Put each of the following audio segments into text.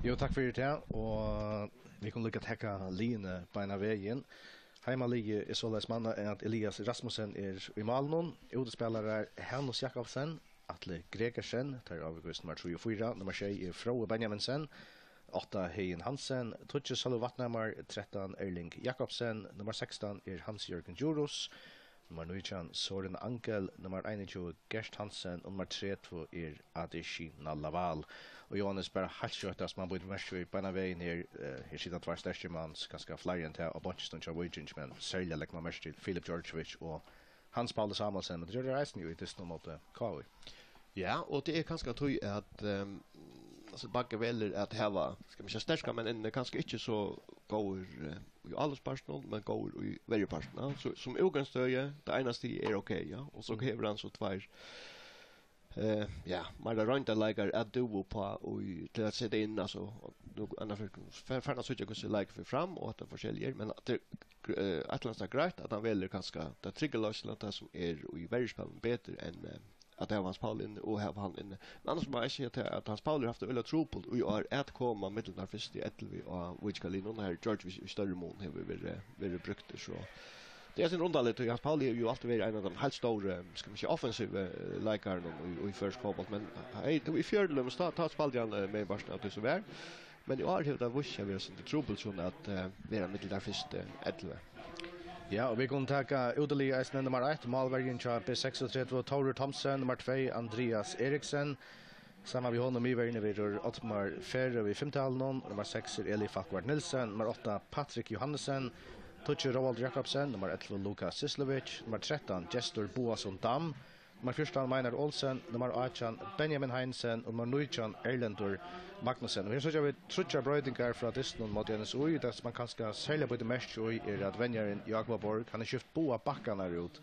Jo, takk for det, og vi kan lykke til å line beina veien. Heimalige er således manna at Elias Rasmussen i malen, utespillere Hannes Jakobsen, Atle Gregersen, tar avgjørelsen nummer 3 og 4, nummer 6 Froe Benjaminsen, 8 Heien Hansen, 12 Salo Vatnamar, 13 Erling Jakobsen, nummer 16 Hans-Jørgen Djurus, nummer 19 Soren Ankel, nummer 21 Gerst Hansen, og nummer 32 Adishi Nallaval. Og Johannes bare halvkjøtt som man borde mest i beina veien her siden tvær største manns, ganske flere enn til, og bunchstund av Vujinch, men særlig legger man mest til Filip Georgievich og Hans Paul Samuelsen, men det gjør det reisen jo i tilsnå måte Kaui. Ja, og det kanskje tog at alltså Bagge väljer att häva ska man säga stärka men en kanske inte så går i alles personal men går i varje personal så som utgångsstöje det enaste är okej ja och så häver han så två ja man där runt like att do på och till att sätta in alltså då annars för så jag skulle like för fram och att det förskäljer men att Atlantis är grejt att han väljer kanske det triggerlösningen som är i varje spel bättre än att Hans Paul in och have han in. Men annars måste jag säga att Hans Paul har haft ölla trouble och är att komma mittelnar först i Ettelvi och which Kalin här George vi större mån har vi brukt så. Det är en rundaligt och Hans Paul är ju alltid varit en av de helt stora ska man säga offensiva likar och i första kopplet men hej vi fjärde måste ta spaljan med Barcelona att så väl. Men i år har det vuxit vi så det trouble så att vara mittelnar först Ettelvi. Ja, og vi kan ta utelig eisen nummer 1, Malvergen til B36, Taurer Thomsen, nummer 2, Andreas Eriksen, sammen med honom i verden videre Ottmar Ferre ved 5. halvnån, nummer 6 Eli Falkvart Nilsen, nummer 8 Patrik Johannesen, 12 Roald Jakobsen, nummer 11 Lukas Sislovic, nummer 13 Gestor Boasson Dam, nummer 14 Meinar Olsen, nummer 18 Benjamin Heinsen og nummer 19 Erlendur Magnussen. Og her så vi trutja brøydingar fra Disney mot Jens Ui, det som man kanskje særlig på det mest Ui at vennjaren Jakob Borg, han har skift boa bakkarna ut.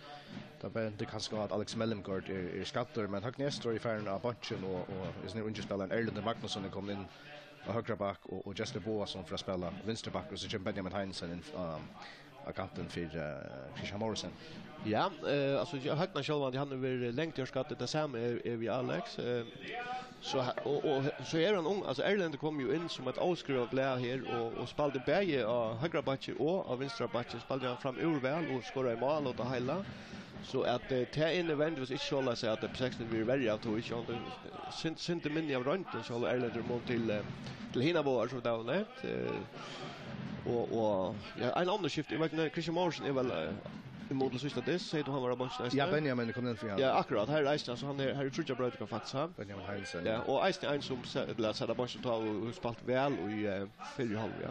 Det kanskje at Alex Mellemgaard skatter, men Høgne Estor i færen av bunchen og sånne ungespilleren Erlendur Magnussen er kommet inn av høyre bak og Jester Boasson for å spille venstre bak, og så kommer Benjamin Heinsen inn av kanten för Christian Morrison. Ja, alltså jag har själv han har längt jag skattat det samma är vi Alex så och så är han ung alltså Erland kom ju in som ett avskruvat lär här och spelade bäge av högra backe och av vänstra backe spelade han fram urväl och skorade i mål och det hela så att ta in event was inte så att säga att det precis vi väljer att och inte synd det minne av runt så Erland mot till Hinavår så där net och ja en annan skift jag vet Christian Morrison är väl emot det sista det säger han var bara ja Benjamin kom in för han. Ja akkurat här är så han här tror jag bröt kan faktiskt ha Benjamin Heinsen. Ja och Einstein en som lät sig där bara ta och spalt väl och i fyra halv ja.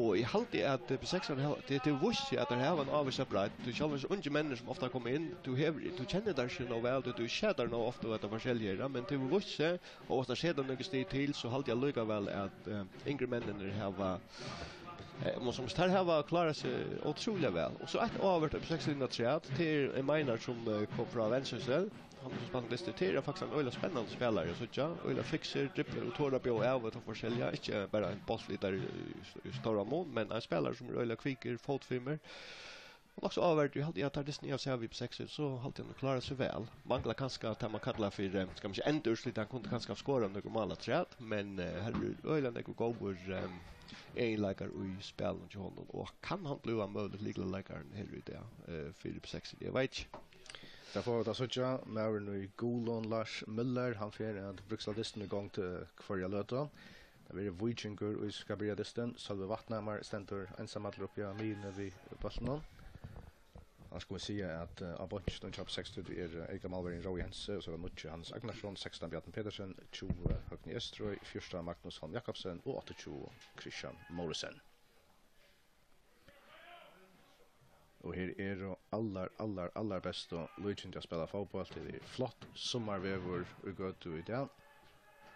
Och i halt det att på 6 det visst att det här var en avsöprat du själva så unga människor som ofta kommer in du känner där så väl du shader nog ofta att det var själva men det visst och så sker det något steg till så halt jag lugga väl att yngre männen har måste som står här var klara sig otroligt väl och så ett avert på 603 till en miner som kom från Vänstercell han har spelat listor till faktiskt en öle spännande spelare så tjå öle fixer dribblar och tårar på av och får sälja inte bara en bosslitter i stora mån men en spelare som öle kvicker fotfilmer och också avert jag hade att det nya så vi på 6 så halt han klara sig väl manglar kanske att man kallar för ska man inte ändå slita han kunde kanske skåra några normala träd men här öle det går en likar i spel och honom och kan han bli en möjlig legal likar här ute för 6 jag vet där får det så tjå med nu Golon Lars Müller han för att Bruksladisten igång till kvarja löta det blir Vujingur och ska bli distan Salve Vatnamar center ensamma upp i min vi Barcelona. Jag skulle säga att Abonch den chap 60 är Erika Malverin Rojens och så var Nutche Hans Agnarsson 16 Bjarten Pedersen 20 Högni Estrøy 4 Magnus Holm Jakobsen och 28 Christian Morrison. Och här är då allar bäst och Luigi att spela fotboll till det flott sommarvävor och gå till det.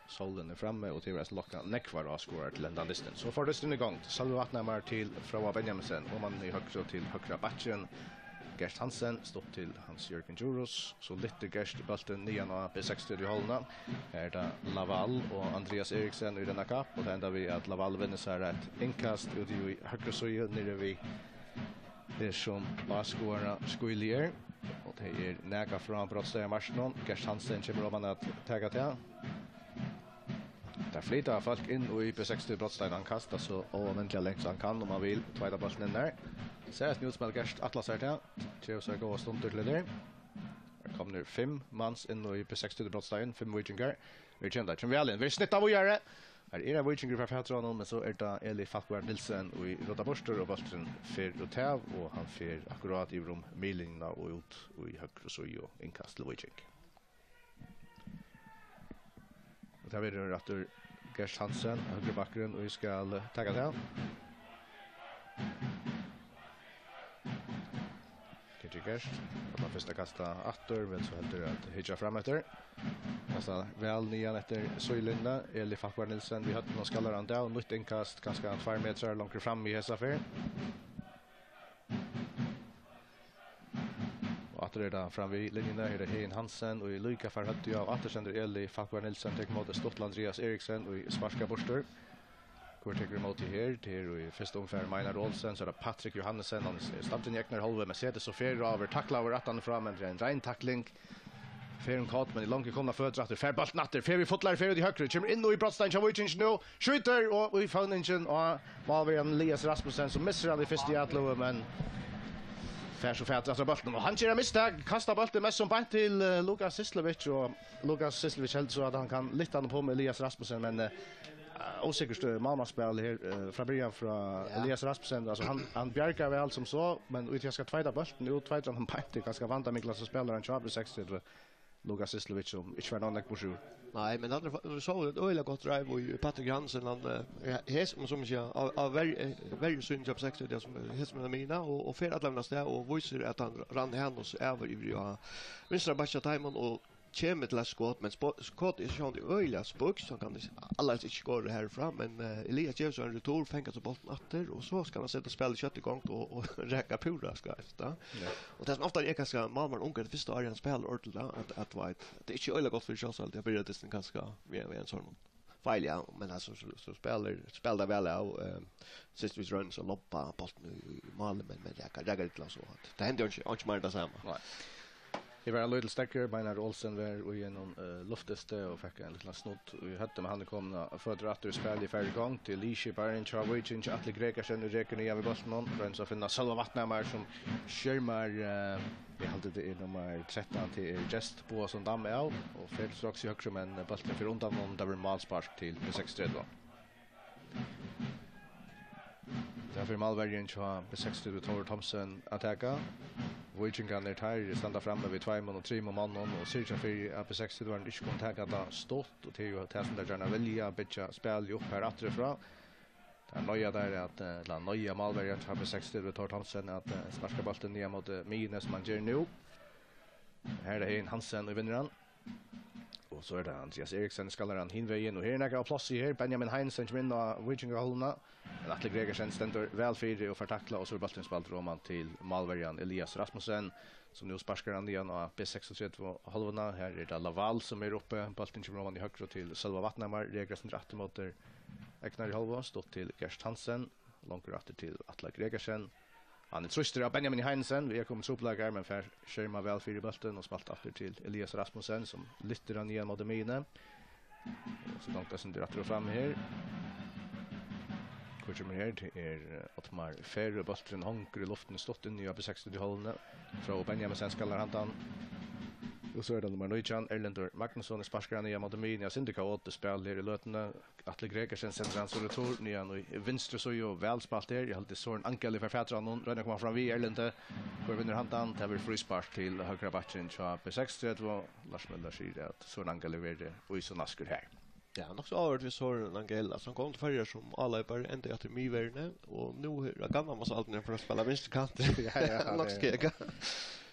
Solen är framme och till locka neckvar och skorar till ända distans. Så får det stund igång. Salve Vatnamar till Froa Benjaminsen och man i högre till högra backen. Gerst Hansen stopp till Hans-Jørgen Djurus så lite Gerst i bulten nian av B60 i hållna är det Laval och Andreas Eriksen i denna kapp och det enda vi att Laval vinner så här ett inkast ut i högre söj nere vi det som bara skåra skojlier Och det är näka från brottstäger marschen. Gert Hansen kommer om att ta till. Där flyttar folk in och i P60 brottstäger han kastar så oväntat länge så han kan om man vill. Tvåda bollen in där. Ser ett nytt spel Gert Atlas här till. Tjus är gå stunder till det. Det kommer 5 mans in och i P60 brottstäger, 5 Vikingar. Vi känner det väl in. Vi snittar vad gör det. Här är det Vikingar för Fatron men så är det Eli Falkvard Nilsen och i Rota Borster och bollen för Rotav och han för akkurat i rum Milingna och ut och i högre så ju inkast till Viking. Och där blir det att Gert Hansen höger bakgrund och vi ska ta det. Gert. Att första kasta åter men så helt det att hitcha fram efter. Alltså väl nian efter Söjlinda eller Falkvard Nilsen vi hade någon skallar han där och nytt inkast ganska 2 meter långt fram i hesa för. Och att det där fram vid linjen där är det Hein Hansen och i Luka för hade jag att sender Eli Falkvard Nilsen tar mot Stottland Andreas Eriksen och i sparska Borster. Går till emot här till i första omgången Maynard Olsen så är det Patrick Johannesson han startar i Ekner halva med sätter så fer över tacklar över att han fram med en ren tackling. Fären kort men i långt komna fötter att fer bollen natter fer vi fotlar fer i högre kommer in och i brottstein så Viking nu skjuter och vi får ingen och Malvian Elias Rasmussen som missar han i första jätlo men fer så färt att bollen och han kör misstag kastar bollen mest som bant till Lukas Sislovic och Lukas Sislovic helt så att han kan lyfta den på med Elias Rasmussen men osäkert mammaspel här från början från Elias Rasmussen alltså han bjärkar väl som så men ut jag ska tvåda bollen nu tvåda han pinte ganska vant att Miklas spelar en chapter 60 Lukas Sislovic som inte var någon på sjö. Nej, men han så ett öliga gott drive och Patrick Hansen han hes som jag av very soon job 60 det som hes med mina och för att lämna där och visar att han rann hennes över i ja. Vinstra backa timon och kommer till skott men skott är ju en öliga spux så kan alla inte gå härifrån men Elias ger så en retur fänger så bollen åter och så ska han sätta spelet kött igång och räcka pura ska efter. Och det som ofta är ganska Malmö onkel första året spel ordentligt att vet det är inte öliga gott för chans att jag började det ganska med en sån fel ja men alltså så spelar väl och sist vi runs och loppa bollen i mål men jag kan inte så att det händer inte mer det samma. Nej. Det var en liten stacker Maynard Olsen var i en lufteste och fick en liten snott och vi hade med han kom för att spela i färdig gång till Lishi Barin Charwich och Atle Gregersen och räcker ner vid bollen för att finna Salva Vattnamar som skärmar vi hade det i nummer 13 till Just på som damm är och för strax i högre men bollen för undan någon där var målspark till 6-3 då. Därför Malvärgen så B60 Tor Thompson attacka. Viking kan där tar standa framme vid 2 och 3 man och Sergio för att B60 var inte kontakta där stort och till att testa där gärna välja bitcha spel upp här återifrån. Där nöja där att la nöja Malvärgen har B60 Tor Thompson att sparka bollen ner mot Mines man gör nu. Här är Hein Hansen och vinner han. Och så är det Andreas Eriksen skallar han hinvägen och här är några plats i här Benjamin Heinsen som vinner Viking hållna. Atle Gregersen ständer väl fyra och förtackla och så är bollen spalt Roman till Malvärjan Elias Rasmussen som nu sparkar han igen och B36 halvorna här är det Laval som är uppe bollen till Roman i högre till Salva Vattnamar Gregersen rätt mot Eknar i halva stått till Gert Hansen långt rätt till Atle Gregersen. Han är tröster av Benjamin Heinsen. Vi har kommit uppläggar men för skärma väl fyra bollen och spalt efter till Elias Rasmussen som lyfter han igen mot Mine. Och så långt sen drar fram här. Kommer här till Otmar Ferre bollen hanker i luften stått in i AB60 i hållen från Benjamin sen skallar han och så är det nummer 9 Erlendur Magnusson i sparskaren i mot Mine syndika åt spel här i lötna Atle Gregersen sänder han så retur ner i vänster så ju väl spalt där jag hade så en ankel för Fatran och rönner kommer fram vi Erlendur går vinner han tar frispark till högra backen så B60 och Lars Möller säger att så en ankel levererade och i så naskar här. Ja, nog så har vi så en Angela som kom för som alla är bara ända att Miverne och nu är gamla måste alltid för att spela vänsterkant. Ja, nog skega.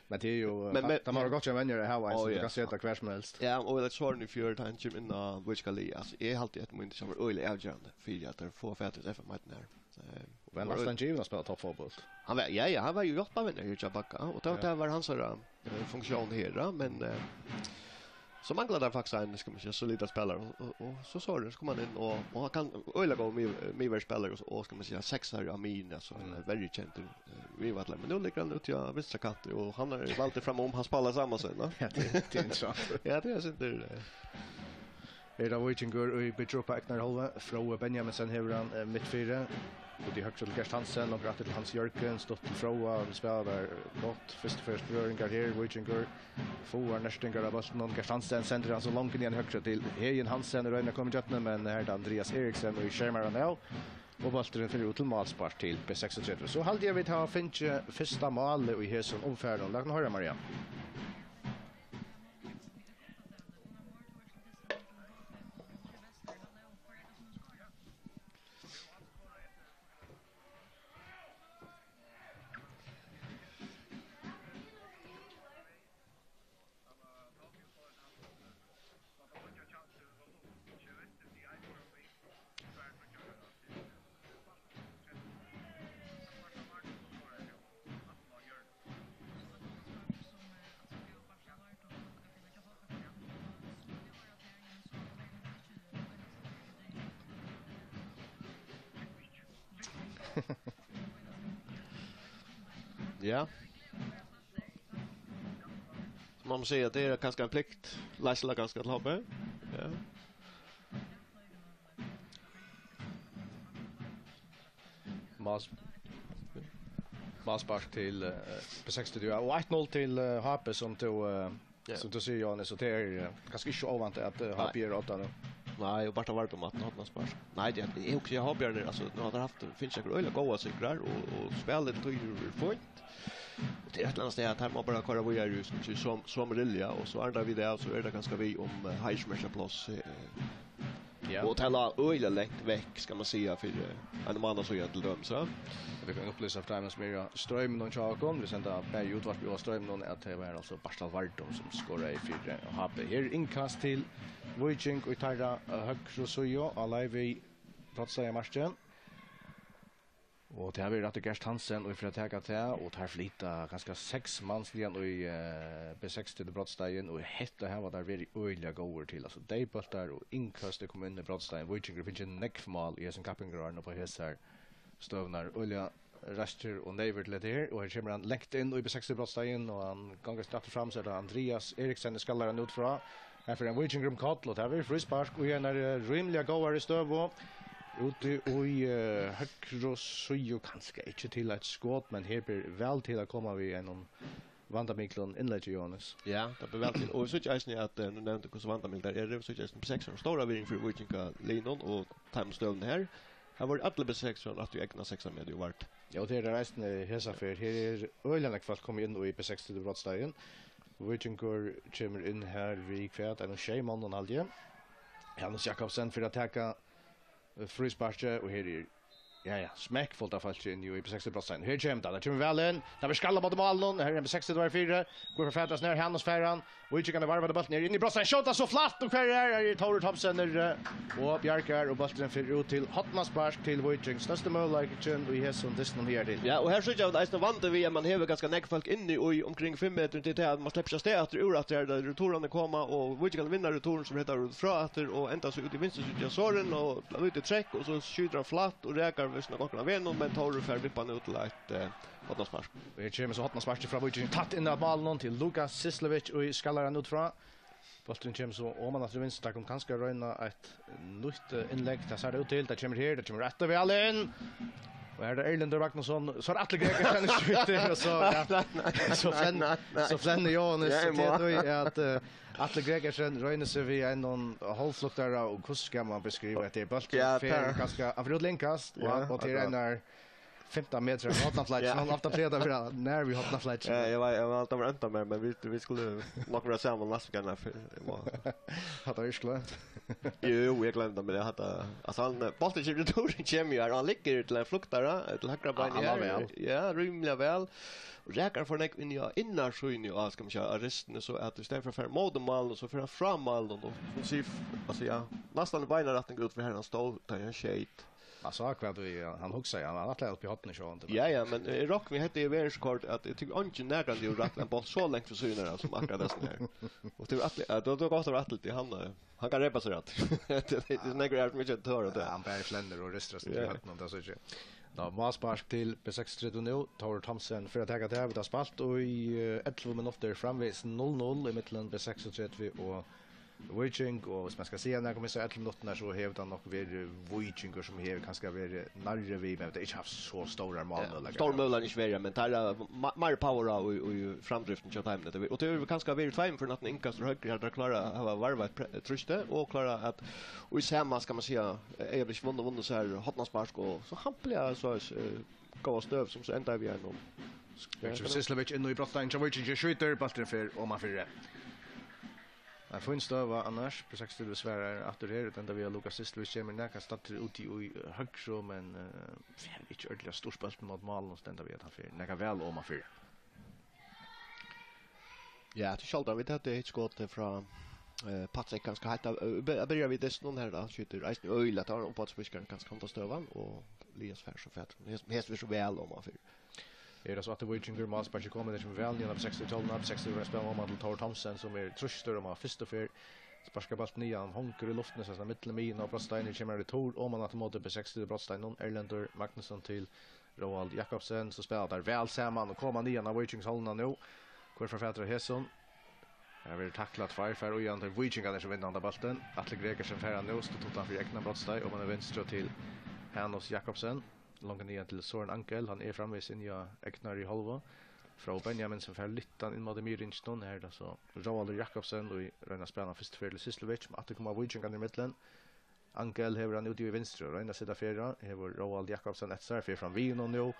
Men det är ju de har gått ju vänner här så du kan se det kvar som helst. Ja, och det så nu för tanken in which Kali alltså är alltid ett moment som är öle avgörande för att det får färdigt efter matchen här. Men nästan given att spela toppfotboll. Han var han var ju gott på vänner i Jabaka och det var hans funktion här men Så manglar det faktiskt en ska man säga solida spelare och så så kommer man in och han kan öla gå med spelare och ska man säga sexar Amin alltså en väldigt känd vi var men nu ligger han ut ja västra kant och han har valt fram om han spelar samma sen va. Ja, det är intressant. Ja, det är inte Era Wichinger i Bitropa Eknar Holva från Benjaminsen här mittfyra. Och det högst till Gert Hansen och till Hans Jörgen stått till Froa vi spelar gott först röringar här Wichinger får nästingar av oss någon Gert Hansen sänder alltså långt in högst till Hejen Hansen och Reine kommer jättna men här är Andreas Eriksen och Schermer nu och bollen för ut till målspart till B36 så halde jag vi ta finche första mål i Heson omfärden lagt höra Maria. Ja. Man säger att det är ganska en plikt. Läsla ganska till hobby. Ja. Maspark till B60 och 1-0 till HP som som du säger Jonas så det är ganska inte ovant att HP är åt nu. Nej, och bara vart om att han spars. Nej, det är också jag har björnar alltså nu har haft finns jag öle goda cyklar och spelet till point. Och det är ett annat steg att här man bara köra vidare just som Rilja och så andra vi det så är det ganska vi om Heismersha plus ja. Och tälla öle längt väck ska man säga för en man så till dem så. Vi kan upplysa för times mer ström någon chakon vi sända på utvart vi ström någon att det var alltså Barstal Vardom som skorar i 4 och HP här inkast till Wojcik och Tarra Högkrosojo alive Brottsliga matchen. Och det har vi rätt Gert Hansen och för att ta till och tar flytta ganska 6 mans igen i B60 till Brottsligen och hetta här var där väldigt öliga goer till alltså de bollar och inkast det kommer in i Brottsligen Wojcik finns en neckfmal i sin kappingrarna på hästar stövnar olja Raster och Never till det och här kommer han läckt in i B60 Brottsligen och han gånger startar fram så där Andreas Eriksen skallar han ut från här för en Wichingrum Kottlot här vi frispark och en rymliga goar i stöv och ute i Högkrosojo kanske inte till ett skott men här blir väl till att komma vi en Vandamiklon inlägg Jonas. Ja, det blir väl till och så jag ni att nu nämnde hur Vandamik där är det så just på 6 stora vinning för Wichinga Linon och timestone här. Här var alla B6 att du ägna 6 med det vart. Ja, det är resten hesa för här är öliga kvart kommer in i B6 till Brottsligen. Wojcikur kommer in här vid kvart en Shayman och Alje. Hannes Jakobsen för att ta frispark och här är ja smäckfullt av fallet in i B60 Brottsligen. Här kommer väl in. Där vi skalla mot målen. Här är B60 var 4. Går för fätas ner Hannes Ferran. Wojcik kan varva bollen ner in i Brottsligen. Skjuta så flatt och kvar är Tore Thompson och Bjarkar och bollen för ut till Hotmarspark till Wojcik. Största målläggningen och här som distan här till. Ja, och här så jag att vant vi man har ganska näck folk inne i omkring 5 meter till att man släpper sig att ur att där returerna komma och Wojcik kan vinna returen som heter från att och ända så ut i vänster så jag såren och ut i träck och så skjuter han flatt och räkar visst något av vännen men Tore för vippan ut till ett Hotmarspark. Vi kommer så Hotmarspark från Wojcik tatt in av bollen till Lukas Sislevic och skallar han ut från. Bollen kommer så om man att vinst där kan kanske röna ett nytt inlägg där ser det ut till det kommer här det kommer rätt över allen. Och här är Erlend Ragnarsson så att Greger kan skjuta och så fländer Jonas så det är att Atle Gregersen röjner sig vid en halvfluktare och hur ska man beskriva att det är bollen för ganska av länkast och till den där 15 meter från Hotnaflätchen. Han ofta fleda för när vi Hotnaflätchen. Ja, jag var alltid vänta med men vi skulle nog vara samman nästa gång för hade jag glömt. Jo, jag glömde men det hade alltså han bollen i returen kommer ju han ligger till en fluktare till högra benet. Ja, rymliga väl. Och räkar för näck in i innar så in i ska man säga resten så att istället för modmål och så för framål och offensiv alltså ja nästan benen rätt ut för här han stod där en shade. Alltså vad du han huxar han har alltid uppe i hatten så inte. Ja, men rock vi hette i världskort att jag tycker inte närgande ju rätt en boll så långt för syner som akkurat det här. Och det att då går det rätt till han kan repa sig rätt. Det är några mycket att höra det. Han bär fländer och ristras i hatten och det så inte. Då Maspark till B6 nu Tor Thomsen för att ta det här vi har spalt och i 11 minuter framvis 0-0 i mitten B6 och Viking och man ska se när kommer så 11 minuter så hävdar nog vi Viking som här kanske vara närre vi men det är inte haft så stora mål eller. Stor mål är inte värre men tar mer power och framdriften till time och det är kanske vara två för att inkast och högre där klara ha varva truste och klara att och i samma ska man säga är det vunnit så här hotnarspark och så hampliga så gå stöv som så ända vi är nu. Sislevich in i brottaren Viking skjuter bollen för om man för jag får inte var annars på 60 besvärar att det är ända vi har Lucas Sislevich kommer näka startar ut i högre men inte ordentligt stor spalt mot mål och stända vi att han för näka väl om man för. Ja, det skall vi det ett skott från Patrick kanske hata börjar vi det någon här då skjuter Ice Öl att han på att spiskaren kanske kan ta stövan och Elias Färs och fett. Det är så väl om man för. Är det så att det Viking Maspark kommer det som väl genom 60-talet 60 år spelar om Tor Thomsen som är tröster om första för sparkar bollen nian honker i luften så mitten min och Brostein kommer det Tor om man att mot på 60 Brostein någon Erlander Magnusson till Roald Jakobsen så spelar där väl samman och kommer nian av Vikings hållna nu går författare Hesson. Jag vill tackla för och igen till Viking där som vinner bollen Atle Gregersen färran nu står totan för Ekna Brostein och man är vänster till Hannes Jakobsen. Långt ner till Søren Ankel, han är framme sin ja Eknar i halva. Från Benjamin som för littan in mot Myrinston här då så Roald Jakobsen och Rena spelar först för Sislevich att det kommer Viking i mitten. Ankel har han ute i vänster och Rena sitter fjärde. Här var Roald Jakobsen ett surf från Vino nu.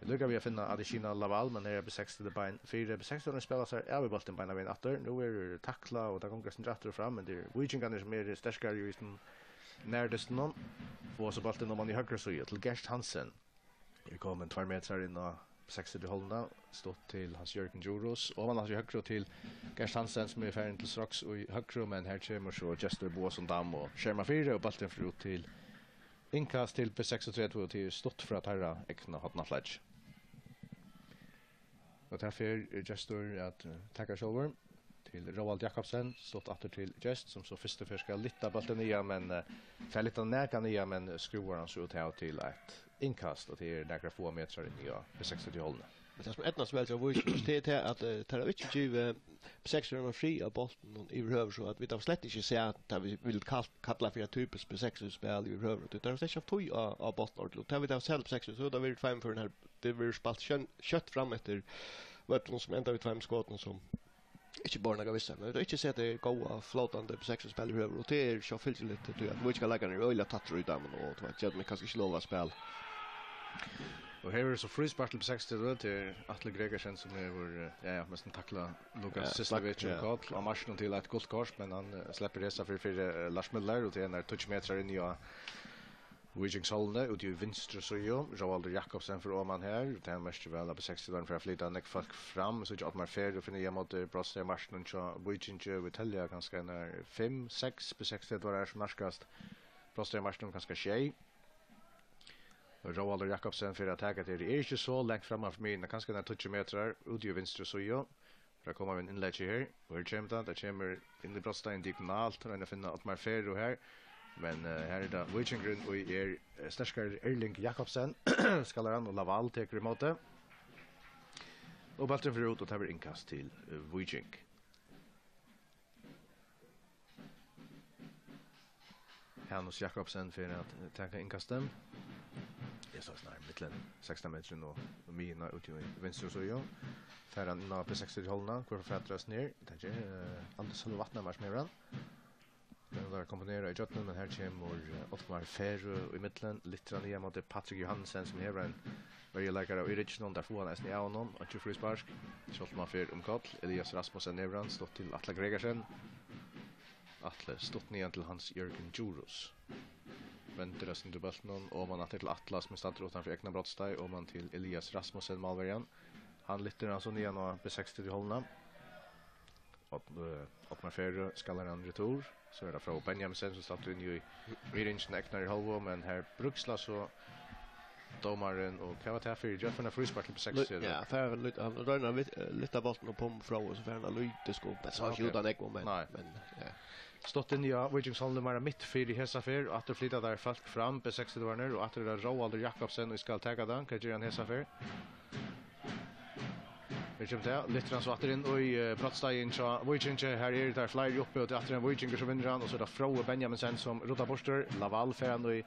Vi lyckas vi finna Adesina Laval men här är på 60 det bein 4 på 60 och spelar så är vi bollen på en åter. Nu är det tackla och där går det rätt fram men det Viking är mer starkare ju närmast någon får så bollen om man i höger så till Gerst Hansen. Det kommer 2 meter in och 60 till hållna stått till Hans Jörgen Juros och man har ju höger till Gerst Hansen som är färdig till strax och i höger men här kommer så Jester Boasson Dam och Scherma 4 och bollen för ut till inkast till P36 och till stått för att herra Ekna hotna fledge. Och därför Jester att tacka shower till Roald Jakobsen stått åter till Just som så första för ska litta bollen ner men för lite näka ner men skruvar han så ut här till ett inkast och till några få meter in i 60 till hållna. Men det som ettnas väl så det är att tar inte ju 60 och fri av bollen i röv så att vi tar slett inte se att vi vill kalla för typiskt på 60 spel i röv det tar släcka toy av bollen och tar vi där själv 60 så då vill fem för den här det vill spalt kött fram efter vad som ända vid fem skotten som inte bara några vissa men det är inte så att det går flotande på 60 spel i röv och det är så fyllt lite till att vi ska lägga ner öliga tattro i dammen och vet jag att man kanske inte lova spel. Och här är så frispark på 60 till Atle Gregersen som är vår nästan tackla Lucas Sislevich och Karl marschen till ett gott kors men han släpper resa för Lars Müller och det är när touchmeter in i Vikings hållne och ju vänster så ju Roald Jakobsen för Åman här det är mest väl på 60 för att flytta ner folk fram så att man färd och finna mot Broster marschen och så Viking vi tälja ganska när 5-6 på 60 var det som narskast Broster marschen ganska tjej Roald Jakobsen för att attacka det är inte så långt fram för mig kanske när touchmeter ut ju vänster så ju där kommer vi in läge här och det kommer in i Broster diagonalt och när finna att man färd och här men här är det Viking och är starkare Erling Jakobsen skallar han och Laval tar emot det. Och bollen för ut och tar inkast till Viking. Hannes Jakobsen för att ta inkastet. Det är så snart mitten 16 meter och mina ut i vänster så ju. För han på 60 hållna går förfättras ner. Det är Anders Hall Vattnamars med ran. Den där komponerar i jotten men här kommer Ottmar Ferro i mitten lite ner mot Patrick Johansen som har en very läkare och original där får han nästan ja någon och ju frispark så man för Kall Elias Rasmussen Nevran stått till Atle Gregersen Atle stått ner till Hans Jörgen Juros väntar resten till bollen och man till Atlas med stad utanför Ekna Brottstad och man till Elias Rasmussen Malverian han lite alltså ner på 60 till hållna Ottmar Ferre skallar han retur. Så det från Benjaminsen som startar in i Miringen Eknar i halva, men här Bruksla så domaren och kan vara här för just för en frispark på 6. Ja, för lite han rör lite bollen och pom från och så för han lite skott. Men så skjuter han ekon men ja. Stått in i Wikingsholm var mitt för i hesa för att det flyttar där folk fram på 60 varner och att det är Roald Jakobsen och ska ta den kan göra en hesa för. Vi kommer där lite så att in och i brottstegen så Wikinger här är där flyger upp och att en Wikinger som vinner och så där Froe Benjaminsen som rotar borster Laval för och i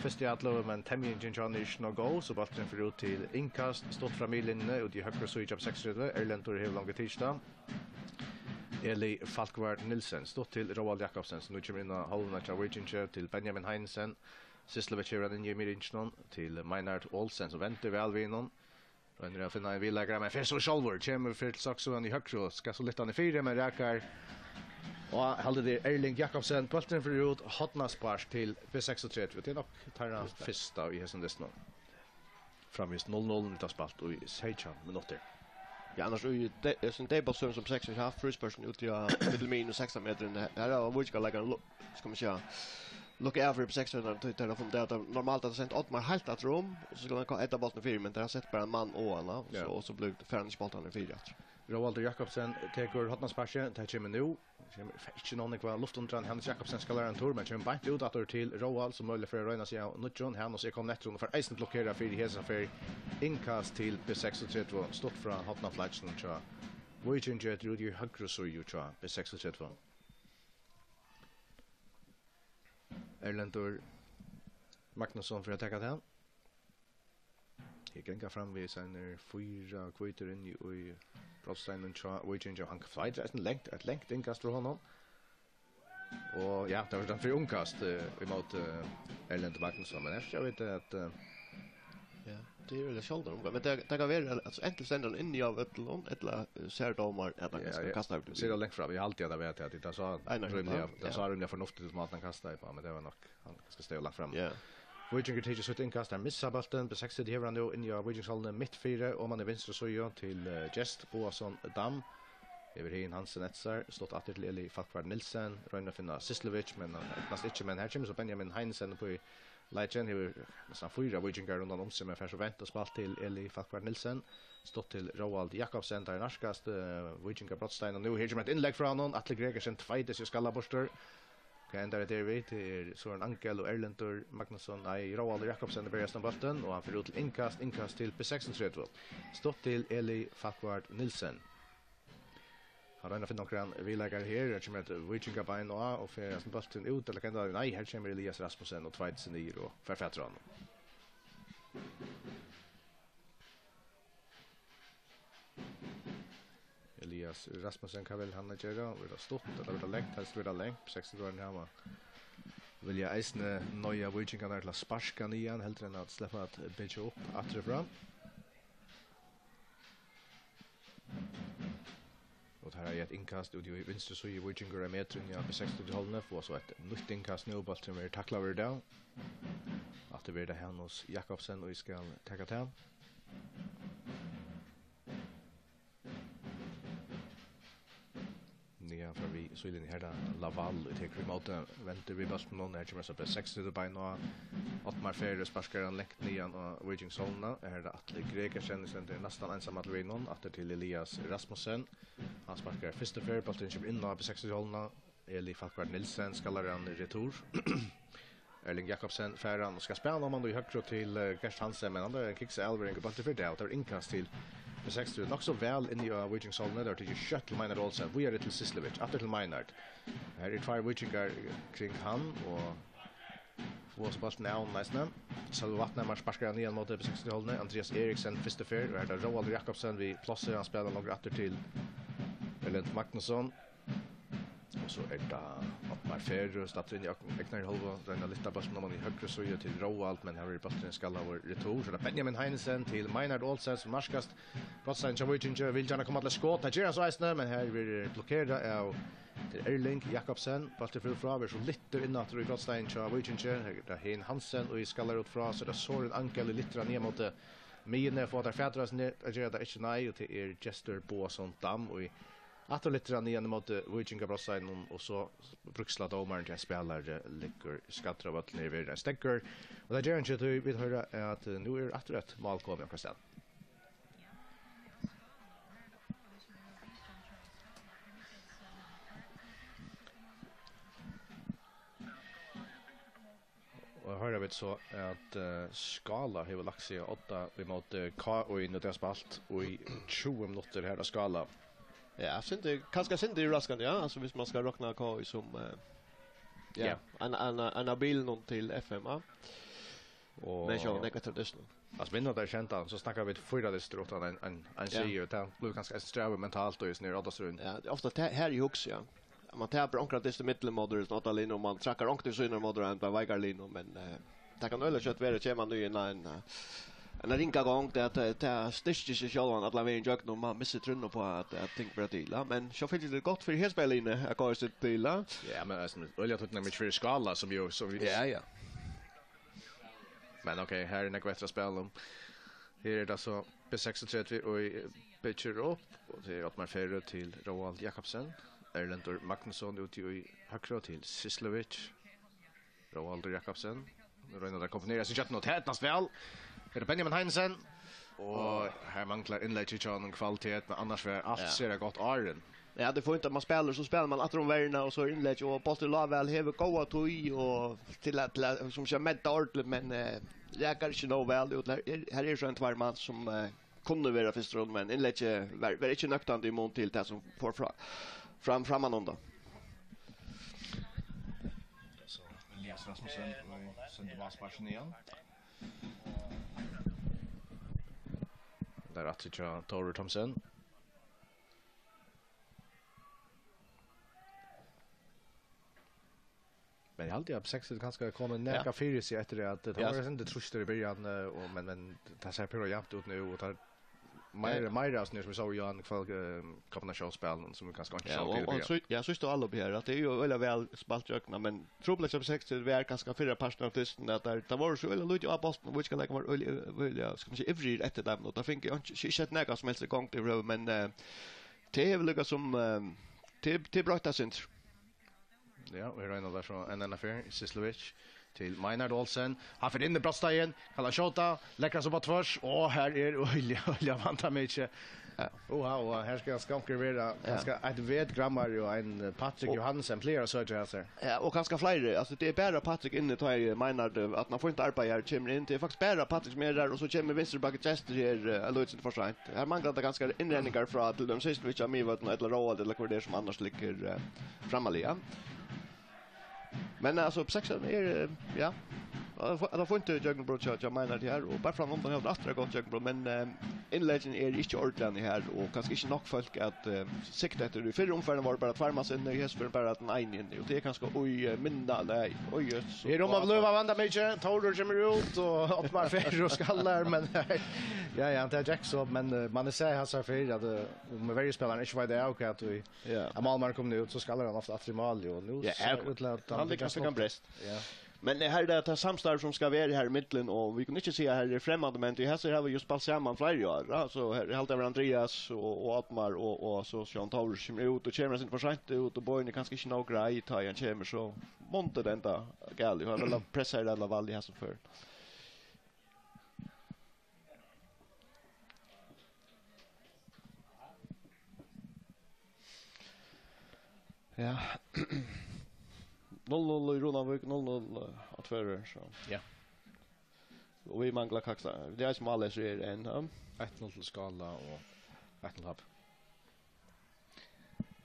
första atlo men Temien Jinjanish no goal så bollen för ut till inkast stått familjen och de högre så i 6 Erlend och hela långa tisdag. Eli Falkvard Nilsen stått till Roald Jakobsen som nu kommer in och håller till Wikinger till Benjamin Heinsen Sislovic är in i Miringen till Meinhard Olsen som väntar väl vid någon. Och när finna en villägare men för så självor kommer för Saxon i högre ska så lite han i 4 men räkar och hade det Erling Jakobsen bollen för ut hotnaspark till B36 det är nog tar första i hästen det nu. Framvis 0-0 inte spalt och i 16 minuter. Ja, annars är det sån table som 6 och half first person ut i middel 16 meter här har vi ska lägga ska man säga look over på 600 till från där normalt att sent Ottmar helt att rum och så skulle han äta bollen 4 men där har sett bara en man och alla och så blev färdig bollen i 4. Roald Jakobsen tar hotnasparken tar kommer nu kommer inte någon kvar luft under Hans Jakobsen ska lära en tur men kommer bant ut att till Roald som möjligt för att röna sig och John han och så kom nettron för isen blockera för hesa för inkast till B36 stått från hotnaflatchen tror jag. Wikinger tror ju högre så ju tror jag B36. Erlendur Magnusson för att ta det. Jag kan gå fram vid sen 4 kvitter in i Brottstein och Wikinger han fighter ett längt inkast för honom. Och ja, det var den för unkast emot Erlendur Magnusson men efter jag vet att ja, det är det shoulder men det kan vara alltså enkelt ständer in i av eller ser domar att han ska kasta ut. Ser det längt fram. Jag alltid vet att det sa det sa rimliga förnuftigt att han kastar på men det var nog han ska stå långt fram. Ja. Wikinger teacher så inkast där missar bollen på 60 här han då in i Wikingsholm mitt 4 och man är vänster så ju till Jest Boasson Dam. Över hin Hansen Etsar stått att till Eli Falkvard Nilsen Røyna finna Sislovic men nästan inte men här kommer så Benjamin Heinsen på Legion hur nästan 4 Wikinger runt om sig med för så vänta spalt till Eli Falkvard Nilsen stått till Roald Jakobsen där narskast Wikinger Brottstein och nu här kommer ett inlägg från någon Atle Gregersen fighter så skalla borster kan ända det vid till Søren Ankel och Erlendur Magnusson i Roald Jakobsen det börjar stan bollen och han får ut till inkast till P36 stått till Eli Falkvard Nilsen. Han har finna några villägare här det kommer ett Wikinger bein och för att bollen ut eller kan det nej här kommer Elias Rasmussen och Tveitsen i och författarna. Elias Rasmussen kan väl han göra och det stått eller det längt helst vill det längt 60 år här vill jag eisne nya Wikinger där till sparska nian helt än att släppa att bitch upp återfram. Och här är ett inkast och ju vinster så ju Wikinger med tror jag på 60 till hållna för så ett nytt inkast nu bollen som är tacklar över down. Att det blir det här hos Jakobsen och vi ska ta det. Ja, för vi så in här Laval och tar emot väntar vi bara någon här kommer så på 60 till beina Ottmar Ferre sparkar han längt nian och Wikingsholm är det Atle Gregersen det är nästan ensam att vinna någon att till Elias Rasmussen han sparkar första för bollen kommer in på 60 hållna Eli Falkvard Nilsen skallar han retur Erling Jakobsen färran och ska spela om han då i högre till Gert Hansen men han där kicks Alvering och bollen för det där inkast till på 60 nog så väl in i Wikingsholm där till shuttle Meinhard Olsen vi är till Sislovic efter till Meinhard här är två Wikinger kring han och får så bara now nästan så vattnar man sparkar ner mot på 60 hållna Andreas Eriksen första för och är det Roald Jakobsen vi plossar han spelar några åter till Erlend Magnusson och så är det Ottmar Ferre startar in i Eknar halva den lilla bollen när man i högre så ju till Roald men här är bollen skall ha retur så det Benjamin Heinsen till Meinhard Olsen som narskast Brottstein Wikinger vill gärna komma till skott där Geras Eisner men här blir blockerad av till Erling Jakobsen bollen för fram så lite inåt i Brottstein Wikinger där Hein Hansen och i skallar ut från så det Søren Ankel lite ner mot Mine får där fädras ner att göra det inte nej och till Jester Boasson Dam och Att och lite igen mot Vikinga Brossain och så bruksla domaren till spelare ligger skattra vart ner vid stäcker och det gör inte att vi höra att nu är rätt mål kommer också sen. Och hörde vi så att Skala har lagt sig 8 emot K och in och det spalt och i 20 minuter här Skala. Ja, kanske synd raskande, ja, alltså hvis man ska räkna KI som en bil någon till FM, ja. Och men jag nekar tradition. Alltså vinner där känt så snackar vi 4 distrikt utan en serie det blir ganska sträva mentalt och just ner Addersrund. Ja, ofta här i hux, ja. Man tar onkrat det mittelmoder så att alla man trackar onkrat så in moder än på Vägarlino men det kan öle kött vara kör man nu in en ringa gång det stitches sig själva att la vägen jag nog man missar trunna på att tänka på det men så finns det gott för helspelarna att gå sitt till. Ja men alltså öle tog nämligen för Skala som ju så ja. Men okej, här är några bättre spel. Här är det så B36 och pitcher upp och det är att man färre till Roald Jakobsen. Erlendur Magnusson ut i högra till Sislovic. Roald Jakobsen. Nu rör det komponera sig chatten och tätnas väl. Det är Benjamin Heinsen. Och här manglar inlägg i och kvalitet men annars är allt ser det gott Arden. Ja, det får inte att man spelar så spelar man att de värna och så inlägg och Postel väl häver goda toy och till att som ska mätta ordentligt men jag kanske nog väl ut här är så en tvärman som kunde vara första rond men inlägg var inte nöktande i mån till det som får framan då. Så Elias Rasmussen och sen det var sparsen igen. Där att jag Tor Thomsen. Men jag alltid har sex det ganska kommer näka fyra sig efter det att det var inte tröster i början och men det ser på jämnt ut nu och tar Myra som vi såg Jan kombinationsspelen som vi kanske inte såg till. Ja, så står alla upp här att det är ju väl spaltjökna men trubbel som 60 det är ganska fyra personer av testen att det var så eller lite av Boston which kan lägga var ska man säga every efter dem och då fick jag inte sett några som helst gång till men det är väl som till bröta synd. Ja, vi räknar där från en affär Sislovic till Maynard Olsen. Han får in i bröststagen, kallar shota, läckras upp på tvärs och här är Olja vanta mycket. Och här ska skanker vara ganska ett vetgrammar och en Patrick Johansen player så här. Ja, och ganska fler. Alltså det är bara Patrick inne tar Maynard att man får inte arbeta här kommer in. Det är faktiskt bara Patrick som är där och så kommer vänsterbacke Chester här alltså inte för sent. Här manglar det ganska inränningar från till de sista vilka mig var eller Roald eller vad det är som annars ligger framalia. Men alltså på sexan är ja. Jag får inte Jöggenbrot jag menar det här och bara fram om den har extra gott Jöggenbrot men inläggen är inte ordentligt här och kanske inte nog folk att sikta efter det för omfärden var bara tvärmas in i för bara att en in och det är kanske oj minna nej oj just är de av löva vända mycket Tordur kommer ut och upp med för och skallar men ja inte Jack så men man säger han så för att med varje spelare inte var det okej att vi Malmar kommer ut så skallar han ofta efter mål och nu så utlätt han kanske kan brest ja. Men det här är det samstarv som ska vara här i mitten och vi kan inte se här är främmande men det här så har vi just spelat samman flera år. Alltså här är helt över Andreas och Atmar och så Sean Taur som är ut och kommer inte för sent ut och Boyne kanske inte några i ta en kommer så monter den där gal. Jag vill pressa det alla val i här så för. Ja. 0-0 i Ronavik, 0-0 att förra så. Ja. Och vi manglar kaxa. Det är som alla ser en 1-0 till Skala och 1-0 Hab.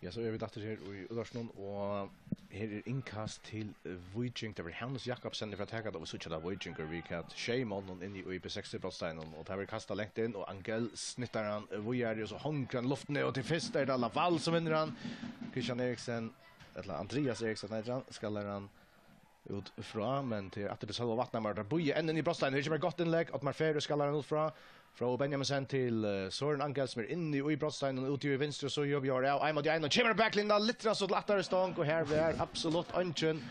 Ja, så är vi datter här i Udarsson och här är inkast till Viking. Det var Hannes Jakobsen för att ta det och switcha där Viking och vi kan shame on in i UP60-brottsteinen och det har kastat längt in och Angel snittar han Vojar och så honkar han luften och till fest är det alla fall som vinner han. Christian Eriksen eller Andreas Eriksen skallar han ut från men till att det själva vattnar där boje änden i brottsteinen det är ju gott inlägg att man färre skallar han ut från Benjamin sen till Søren Angel som är inne i brottsteinen ut i vänster så jobbar jag där I'm on the chamber backlinda lite så lättare stånk och här vi är absolut ungen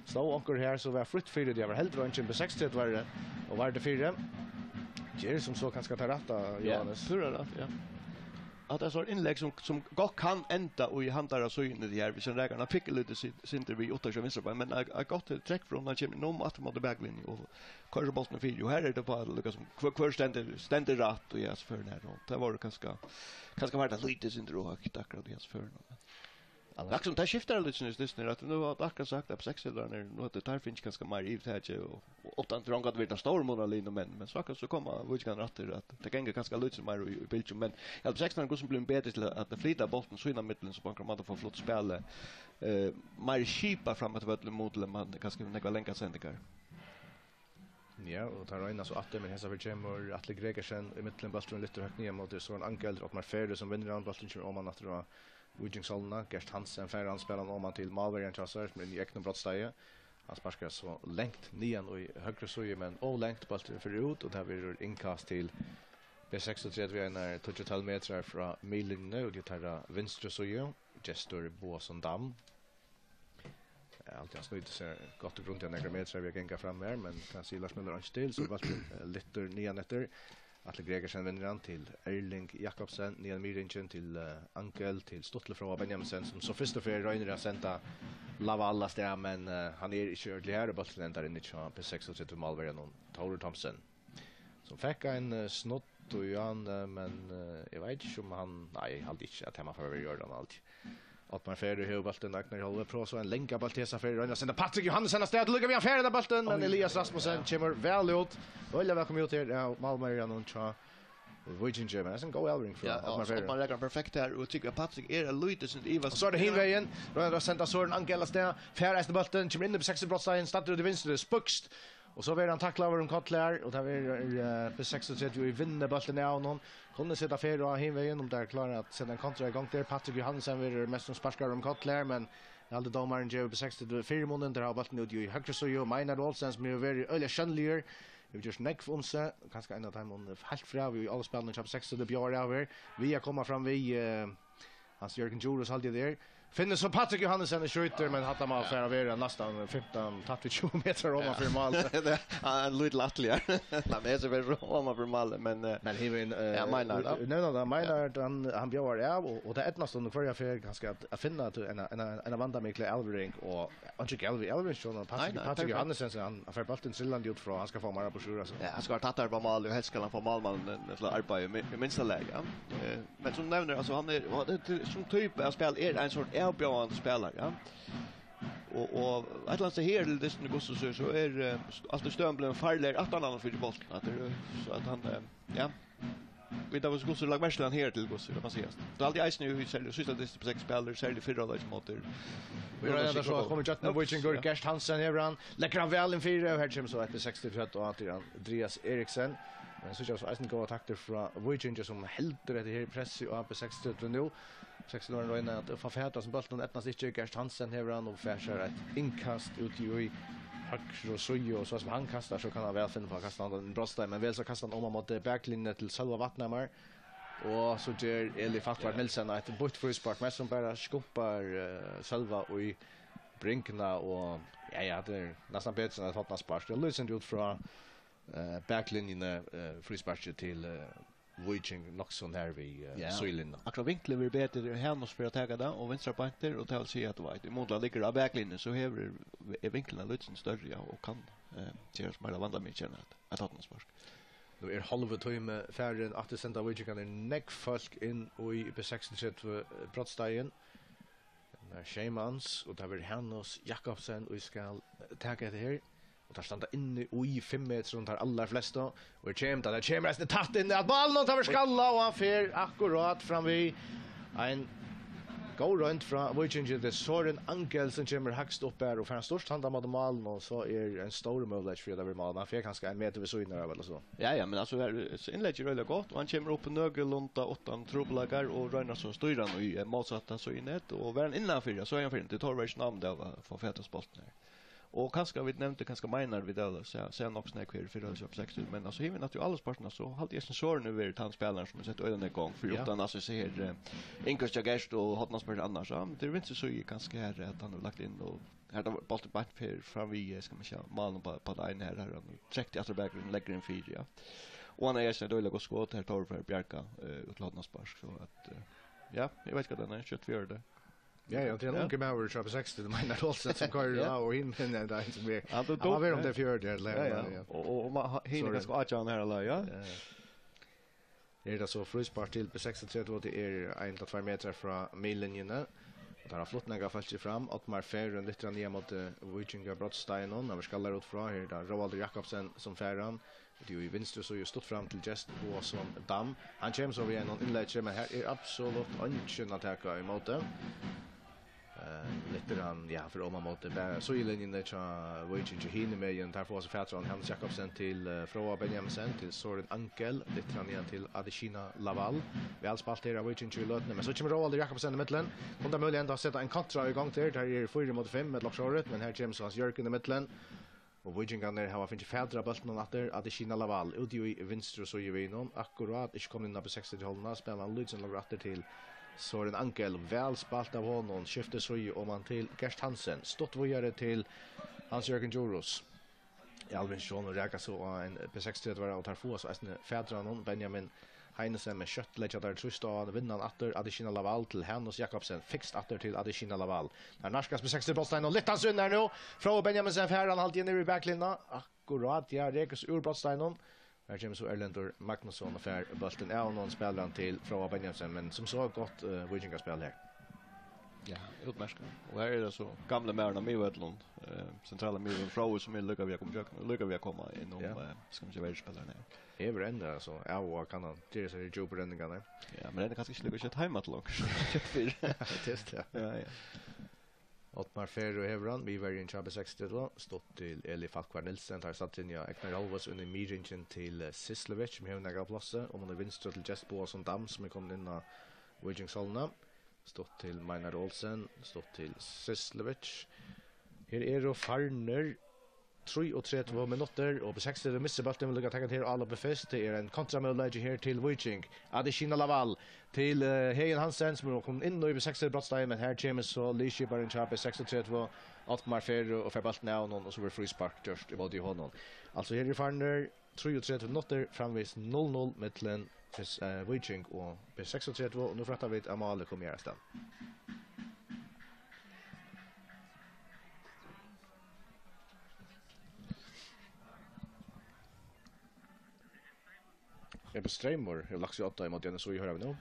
så onkel här så var fritt för det var helt ungen på 60 var det och var det 4 Jerry som så kanske ta rätta Johannes ja. att det är så inlägg som gott kan ända och i handlar av synet det här vi sen räknar fick lite synter vi åtta vänster men jag gott träck från den kommer nog att mot backlinje och kör bollen för ju här är det bara Lucas kvar ständer rätt och yes för när det var kanske vart det lite synder och akkurat det för annars som tar skiftar lite nu att nu har akkurat sagt att 6 eller nu att det tar finns ganska mer i det och åtta inte långt att vita stormål men så kommer vi kan rätt att det kan ganska lite mer i bilden men jag 16 går som blir bättre till att flytta bollen så in i mitten så man kan få flott spela mer skipa framåt vart mot man kanske några länka sändningar. Ja, och tar in så att men hesa för Chamber Atle Gregersen i mitten bollen lite högt ner mot det så en ankel att man färd som vinner an bollen om man att Wijingsholna, Gerst Hansen, färran spelar om man till Malverian Chassers men i ekna brottsteje. Han sparkar så längt nian och i högre suje men längt bollen för ut och där blir inkast till B36 vi är när 12 meter från milen nu det tar vänstra suje gestor Boasson Dam. Allt jag snöjde så gott och grunt jag några meter vi gänga fram här men kan se Lars Müller still så bollen lite nian efter Atle Gregersen vänder han till Erling Jakobsen, Nian Miringen till Ankel, till Stottle från Benjaminsen som så först och för Reiner har sända lava alla stäm men han är i körlig här och bollen där inne på 36 till Malverian och Tore Thompson. Som fick en snott och Jan men jag vet inte om han nej, hade inte att hemma för att göra den allt. Att man färdig hur bollen där håller på så en länka boll till sig för Reiner sända Patrick Johansen har ställt lugga vi färdig där bollen men Elias Rasmussen kommer väl ut. Välkommen ut här Malmerian och Cha Virgin German sen go Elring för att man räknar perfekt här och tycker Patrick är lite som Eva så det hinvägen Reiner sända Søren Angelas där färdig bollen kommer in på 60 brottstein startar det vänster spukst och så vill han tackla över Kottler och där är på 36 vi vinner bollen av någon kunde sätta fer och hinvägen om där klarar att sätta en kontra igång där Patrick Johansen vill mest som sparkar Kottler men Alde domaren Joe på 64 månader där har bollen ut i högre så ju Maynard Olsen som är väldigt öliga skönlier. Vi just neck för oss kanske en av dem helt fra vi alla spelarna i 60 det björ över. Vi har komma fram vi Hans Jörgen Juros hade där. Finnes så Patrick Johansen skjuter men hattar man för att vara nästan 15 tatt 20 meter om för mål. Han lite lättligare. La med så väl om för mål men he ja Maynard han björ och det är ett stund kvar jag för ganska att finna att en vanda Mikkel Elvering och Antti Elvering så Patrick Johansen så han för bollen till land ut från han ska få mera på sjura så. Ja, han ska ta på mål och helst ska han få målmannen till arbete i minsta läge. Men som nämner alltså han är som typ av spel är en sort avbjörande spelare, ja. Och att landa här till det Gustav så är alltså Stönblom farligare att han för bollen att så att han ja. Vi där var så Gustav Lagmersland här till Gustav kan sägas. Det alltid ice nu så sista det på 6 spelare så är det fyra där mot det. Vi har redan så kommer just nu Witching går Gerst Hansen här han läcker han väl in fyra och här kommer så att 64 och att Andreas Eriksen. Men så just Eisen går attacker från Witching som helter det här press och på 60 nu. 16 år innan att förfärda som bollen ettnas inte Gerst Hansen här han och färsar ett inkast ut i högre och så och så som han kastar så kan han väl finna på att kasta en brottsdag men väl så kastar han om mot backlinjen till Sölva Vattnamar och så ger Eli Fattvart Nilsen ett bort frispark med som bara skuppar Sölva och i brinkarna och ja det är nästan bättre än att hotna spark det löser ut från backlinjen frispark till Wojciech Noxon här vid Söjlin. Akkurat vinklen blir bättre här måste för att ta det och vänstra backen och ta sig att det motla ligger av backlinjen så häver vinklarna lite större och kan göra smala vandra med känna att ha spark. Nu är halva timme färden att det sända Wojciech kan neck folk in och i B63 brottstegen. När Schemans och där vill Hannos Jakobsen och ska ta det här. Och där standa inne i 5 meter runt här alla flesta och det kommer resten tatt in att bollen och tar skalla och han fer akkurat fram vid en go runt från Wojciech det Søren Ankel som kommer högst upp här och för en störst handa mot målen och så är en stor möjlighet för det mål man får kanske en meter vid så inne eller så. Ja men alltså inlägger väldigt gott och han kommer upp på Nögelunta 8 trubbelagar och rönar så styran och i motsatta så inåt och var innanför så är han för inte tar väl namn där för fätterspalten här. Och kanske vi nämnde kanske menar vi då så sen också när kvar för upp 60 men alltså hiven att ju alla sporterna så hade jag sen så nu är det han spelaren som sett öden igång för utan alltså ser Inkos Jagest och hade någon spel annars så det är inte så ganska här att han har lagt in och här då bollen bort för fram vi ska man se malen på den här och träckte att backen lägger en 4 ja. Och han är ju dålig att skåta här tar för Bjärka utlåtna spark så att ja, jag vet inte den är kött för det. Ja, det är en unge med över 60 det menar Olsen som kör ja och in men det är inte mer. Ja, då var om det för det ja. Och man hinner ganska att här alla ja. Är det så frusbart till på 63 då det är 1-2 meter från millinjen. Där har flottningar fallit fram att man färre lite ner mot Vikinga Brottsteinen när vi skallar ut från här där Roald Jakobsen som färran. Det är ju vänster så ju stått fram till Just Boasson Dam. Han kommer så vi en inlägg men här är absolut ingen attack emot det. Lite grann ja för om man mot det så i linjen där så Vikinga hinner med en där får så färran Hans Jakobsen till Froa Benjaminsen till Soren Ankel lite grann igen till Adesina Laval. Vi har spalt här Vikinga i lötne men så kommer Roald Jakobsen i mitten. Och där möjligen att sätta en kontra igång där är 4-5 med Lockshore men här kommer så hans Jörgen i mitten. Och Vikingarna har finnit fädra bulten och natter att det Kina Laval ut i vänster så ju inom akkurat inte kom in på 60 hållna spelar Ludsen låg rätt till Soren Ankel väl spalt av honom skiftar så ju om man till Gerst Hansen stått vidare till Hans Jörgen Joros Alvin Schon och räka så en på 60 var och tar få så är fädra någon Benjamin Heinesen med kött lägger där trust och vinner atter Adesina Laval till Hannes Jakobsen fixt atter till Adesina Laval. När Narskas med 60 Brottstein och Littan under nu från Benjaminsen Ferran halt in i backlinjen. Akkurat ja Rekus ur Brottstein. Här kommer så Erlendur Magnusson och för bulten är någon spelaren till från Benjaminsen men som så gott Vikinga spel här. Ja, utmärkt. Och här är det så gamla märna med Vätlund centrala miljön från som är lycka vi komma in om ska man se vad spelarna är. Är ända så ja och kan han till sig jobb på den gången. Ja, men det är kanske inte lyckas ett hemåt långt. Test ja. Ja. Ottmar Ferro och Hevran, vi var i en Chabe 60 då, stått till Eli Falkvar Nilsen, har satt in ja Eknar Alvas under Miringen till Sislovic, som har några platser, och man har vinst till Just Boasson Dam, som är kommit in av Vikingsholna, stått till Meinar Olsen, stått till Sislovic. Här är då Farner, 3 minuter och på 60 det missar bollen vill ta till alla på fest det är en kontramöjlighet här till Viking Adesina Laval till Hejen Hansen som kom in då i 60 brottstime men här kommer så Lishi bara en chape 63 Altmar Ferro och för bollen now någon och så var frispark just i body honom alltså här är Farner 3 minuter framvis 0-0 mellan Viking och B36 och nu pratar vi att Amal kommer göra stan. Jag på streamer, jag lagt sig 8 emot den så vi hör vi nu.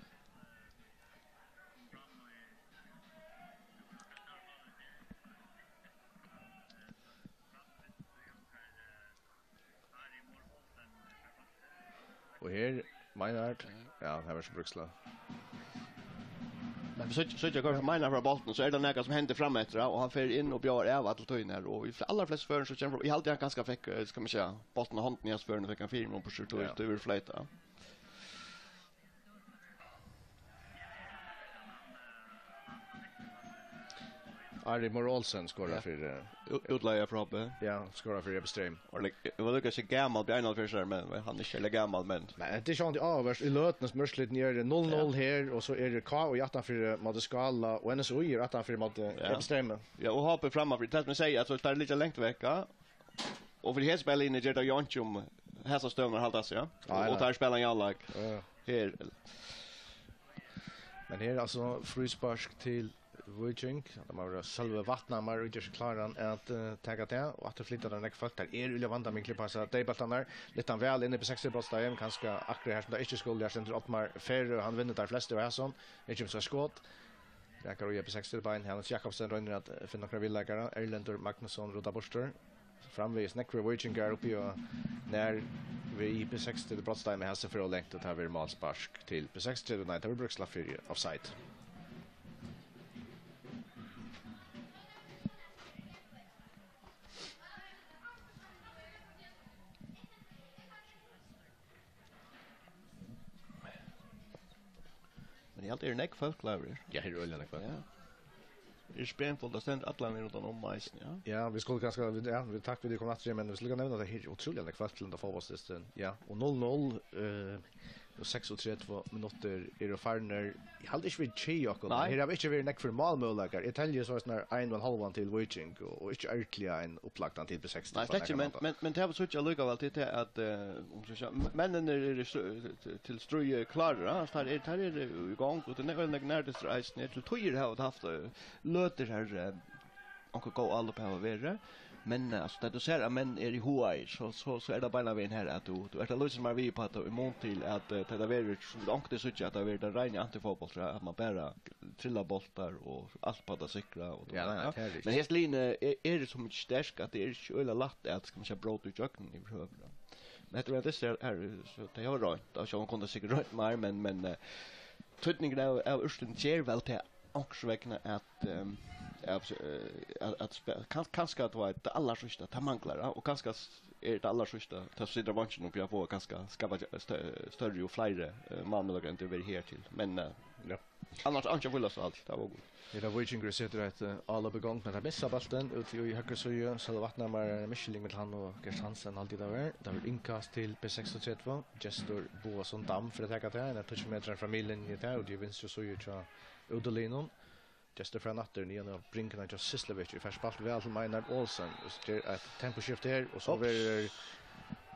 Och här Meinhardt, ja, här var så bruksla. Men så jag går för Meinhardt från bollen så är det något som händer fram efter och han för in och bjar av att ta in här och i alla flesta förn så känner jag alltid han ganska fick ska man säga bollen och handen i hans förn fick han 4 på skjut och över fläta. Ari Morolsen skorar för utlägga för Hobbe. Ja, skorar för Ebström. Och det var Lucas gammal Bjärnald för men han är inte gammal men. Nej, det är ju inte avvärst i lötens smörsligt ner 0-0 här och så är det K och hjärtan för Madskala och NSO i hjärtan för Ebström. Ja, och hoppa framåt för att man säger att så tar lite långt vecka. Och för det här spelar in i Gerda Jonchum häsa stövnar halta sig ja. Och tar spelar i alla här. Men här alltså frispark till Viking, de har själva vattnamar och inte klarar att ta det och att flytta den folk där är ju vanda min klippa det bollarna lite väl inne på 60 brottstime kanske akkurat här som det inte skulle jag center Ottmar Ferro han vinner där flesta och här sån inte så skott jag kan ju på 60 bein Hans Jakobsen rönner att finna några villägare Erlendur Magnusson Roda Borster framvis Neckre Viking går upp och när vi på 60 brottstime har så för längt att ha vi målspark till på 60 nej det var bruksla för offside. Men jag är neck folk klarar. Ja, det är väl neck. Ja. är spännfullt att sända alla runt om majsen, ja. Ja, vi skulle ganska vi tack för det kom att men vi skulle nämna det här otroliga kvällen till fotbollstesten. Ja, och 0-0 och 36 minuter är det farner. Jag hade inte vid tjej och Nej. här har vi inte varit näck för målmöjligheter. Italien så är snart 1,5 till Viking och inte ärkliga en upplagt tid på 60. Nej, släkt men det var så jag lukar väl till att om så männen är till ströje klara, så här är det igång och det är väl när det reis ner till tojer har haft löter här och gå alla på över. Men alltså det du ser att män är i Hawaii så är det bara vägen här att du är det löser man vi på att imot till att det är väl så det så att det är det rena antifotboll tror jag att man bara trillar bollar och allt på det säkra och ja. Men hästlin är det som starkt att det är ju öle lätt att ska man köra bröd ut jöknen i hövd. Men det är här så det har rätt. Då ska man kunna säkert rätt mer men tutningen av ursten ger väl till också vägna att kanske att vara det allra sista ta manglar och kanske är det allra sista ta sidra bunchen och jag får kanske skapa större och flyre manliga än det vi här till men ja annars antar jag så allt det var god. Det var Viking sitter att alla begång med att missa bollen ut i höger så så vattnar man Michelin med han och Gert Hansen alltid där. Det var inkast till P36 Gestor Boasson Dam för att ta det en touch med familjen i där och det vinns ju så ju tror Udolinon. Just från natten igen och Brinken just Sislovic i fast spalt väl till Maynard Olsen och det är ett temposkift här och så blir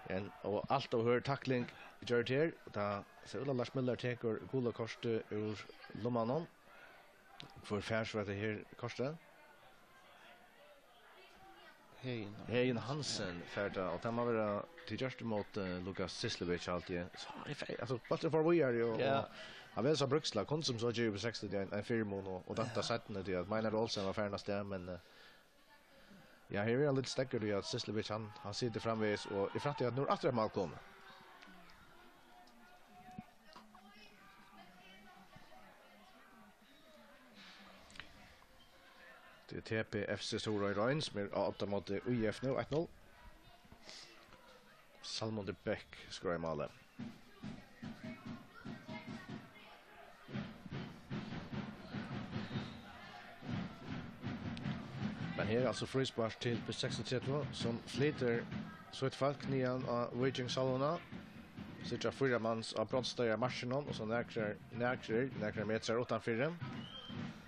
en och allt och hör tackling gör det här då så Ulla Lars Miller tar gula kort ur Lomanon för färs vad det här kostar Hein Hansen färda och tamma vara till just mot Lukas Sislovic alltid så alltså vad för vi är ju han vill så bruksla konsum så ju på 60 en firmon och detta sätten det att Maynard Olsen var färnas där men ja här är lite stäcker det att Sislovic han sitter framvis och i framtiden att nu åter mål kommer. Det är TP FC Stora Röns med 8 mot UIF nu 1-0. Salmon de Beck skrar målet. Men här är alltså frispark till P36 som flyter så ett falk nian av Viking Salona. Sitter fyra mans av brottstøya marschen och så näkrar meter utanför.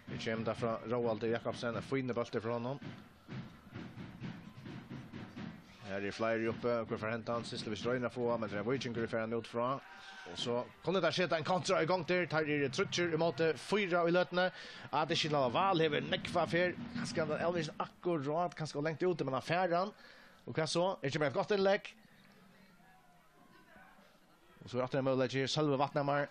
Det kommer där från Roald Jakobsen en fin boll från honom. Här är flyer uppe och för hämta han Sislovic röjna få men det är Viking går för en ut från och så kunde där sätta en kontra igång där tar det trutcher emot fyra i lötne att det skulle vara väl över neckfa för ska den Elvis akkurat kan ska långt ut men affären och kan så är det med gott inlägg och så att det möjligt själva vattnamar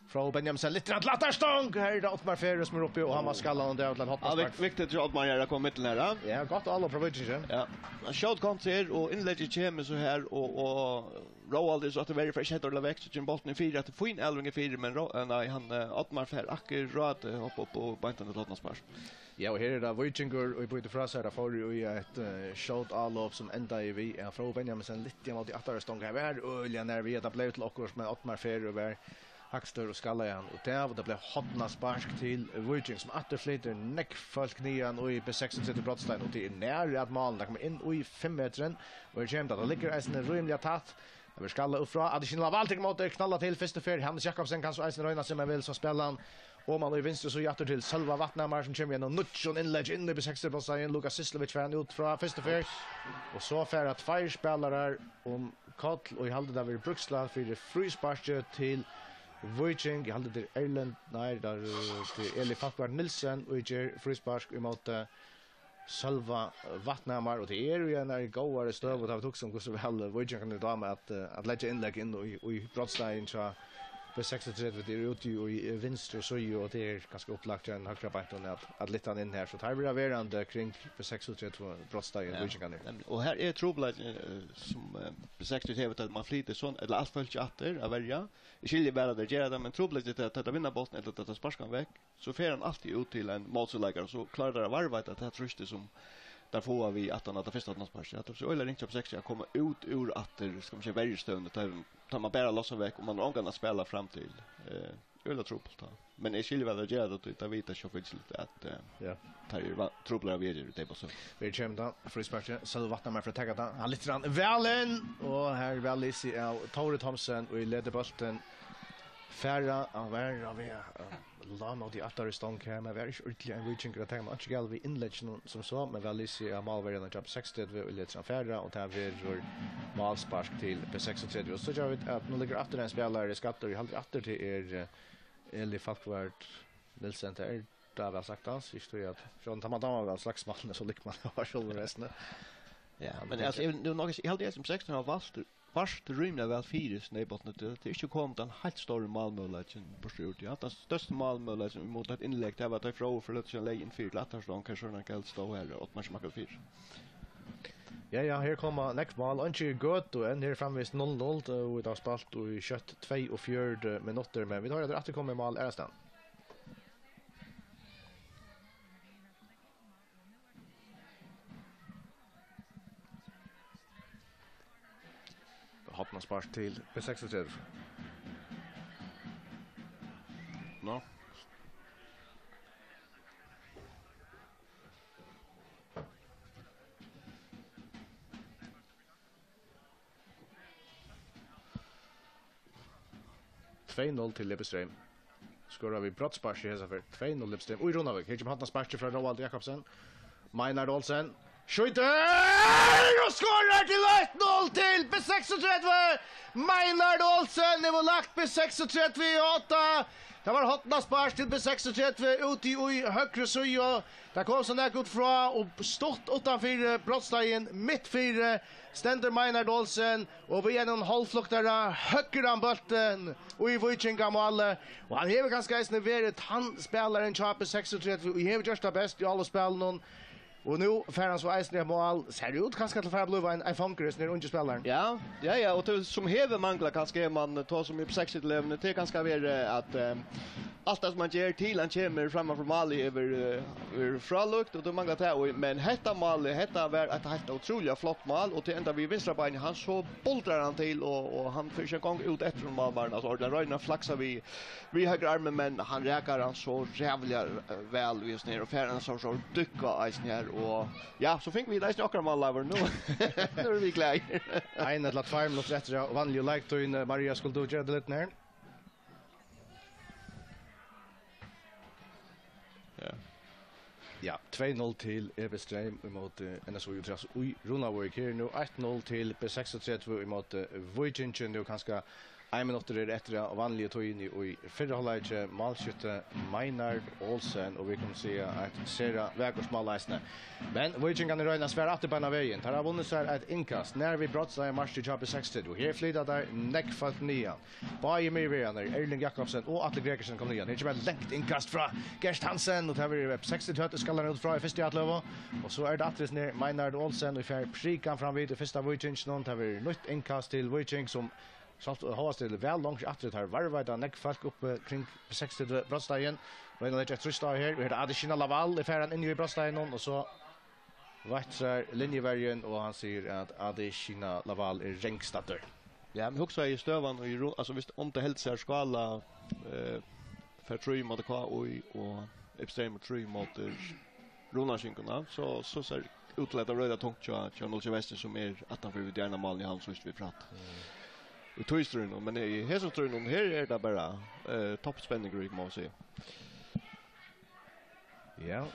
från Benjamin lite att lattarstång här då Ottmar Ferres som är uppe och han har skallan och där till hoppas. Ja, viktigt att Ottmar gör kommer till nära. Ja, gott alla provision. Ja. Shot konter och inlägget kommer så här och Roald är så att det är för sätter eller växt till bollen i 4 att få in Elving i 4 men nej han Ottmar Fer akkurat hoppa upp och bantan att låta spars. Ja, och här är det Vikingur och på det frasa där får ju ett shot all up som ända i vi är från Benjamin lite mot i attarstång här är öliga när vi det blev till lockors med Ottmar Fer över Hackster och skalla igen och det blev hotna spark till Viking som återflyter neckfalk nian och i B6 brottstein och till nära att målen där kommer in i 5 metern och det kommer att det ligger en rymliga tatt det vill skalla upp från additional Valtik mot knalla till första för Hans Jakobsen kan så isen röna sig men vill så spelar och man i vinst så jätter till Selva Vattnamar som kommer genom nutchon inlägg in i B6 brottstein Lukas Sislovic fan ut från första för och så för att fire spelare om Kall och i halde där vi bruksla för det frispark till Viking, jag hade det Erland, nej, där det Eli Falkvard Nilsen och ger frispark emot Selva Vattnamar och det är ju en gåare stöv och det har också så väl Viking kan det med att lägga inlägg in och i brottstein så på 63 det är ute i vinst och så ju och det är ganska upplagt en högra backen att lite in här så tar vi averande kring på 63 brottstein Viking kan det. Och här är trubblet som på 63 att man flyter sån eller allt följt åter av välja. I skiljer bara det gör det men trubblet är att vinna bollen eller att sparka väck så fer han alltid ut till en motståndare så klarar det varva att det truste som där får vi att han att första att sparka att så eller inte på 60 komma ut ur att det ska man säga väldigt stund tar man bara lossa väck och man organ att spela fram till öla trubbelt. Men jag skulle väl göra det att vita så finns lite att Ja. tar ju trubblar vi det på så. Vi kommer da, frisparket, så du vattnar med for å ta det. Han litt velen, og her vel i seg av Tore Thomsen, og i leder bolten færre av hver av la mot de attere stånd her, men vi er ikke ordentlig en vidkjenker å tenke, men ikke galt vi innlegger som så, men vel i seg av malverden av 60, vi leder færre, og det er vår malspark til P36, og så gjør vi at nå ligger atter en spiller i skatter, vi halder atter til Eli Falkvard Nilsen, det har väl sagt alls, just det att från tar man då väl slagsmål så lik man har själv resten. Ja, men alltså nu något jag hade som 16 har vart rymna väl fyrs nejbotten det är inte kommit en helt stor målmöjlighet på stort. Ja, den största målmöjligheten mot ett inlägg det var att fråga för att lägga in fyra lattarstånd kanske någon kan stå här och man smakar fyr. Ja, här kommer next mål. Inte gott och en här framvis 0-0 och det har spalt och i kött 2 och 4 minuter men vi har det att det kommer mål är stan. Hoppnar spars till P36. No. Till Lebeström. Skorar vi brottspars i hesa för 2-0 Lebeström. Oj Ronavik, här kommer han spars från Roald Jakobsen. Meinard Olsen. Skjuter och skorar till 1-0 till P36. Meinard Olsen det var lagt P36 i 8. Det var hotna spars till P36 ut i högre sida. Där kom så där ut fra och stort utanför brottstegen mitt för ständer Meinard Olsen och vi är en halvfluktare högre än bollen och i Vikinga mål och han har ganska snävt han spelar en chapa 36 vi har just det bäst i alla spel någon. Och nu färran så eisne mål ser ut kanske att för blå en funkers när inte spelar. Ja, och det som hever manglar kanske man tar som i 60-11 det kanske är att allt det som man ger till han kommer framför Mali över fralukt och då manglar det men detta mål detta var ett helt otroligt flott mål och till ända vi vänstra bein han så boltrar han till och han försöker gång ut efter målvärden alltså den röjna flaxar vi höger armen men han räkar han så jävla väl just ner och färran så dyka is ner och ja så fick vi det snacka om alla nu nu är vi glada en eller 2 minuter efter och vanlig like to in Maria skulle då göra det lite ner. Ja, 2-0 till Ebestrheim emot NSO Utrecht. Runavik här nu 1-0 till P36 emot Vikinga nu kanske 1 minut efter och vanliga tog in i förra halvlek målskytte Meinard Olsen och vi kan se att Sera Vägårds målläsne. Men Vikinga kan röna svär att på vägen. Tar av vunnit så ett inkast när vi brottsar i match till Champions 60 och här flyttar där neckfalt nian. Baie Mirvianer, Erling Jakobsen och Atle Gregersen kommer nian. Det är väl längt inkast från Gerst Hansen och tar vi 60 hötte skallar ut från första atlovo och så är det attres ner Meinard Olsen och för prikan fram vid första Vikinga någon tar vi nytt inkast till Vikinga som så har det väl långt efter här varvade neck folk upp kring 60 brottstegen. Vi har lite trust här. Vi har additional Laval i färran in i brottstegen och så vattrar linjevärjen och han säger att additional Laval är rängstatter. Ja, men också i stövan och alltså visst om det helt så skala för tror mot det och extrem tror mot Ronaskinkorna så ser utlätta röda tungt jag Nolche Wester som är att han får gärna mål i hans just vi prat. I toystrun men i hässtrun här är det bara toppspänning grej måste jag. Ja,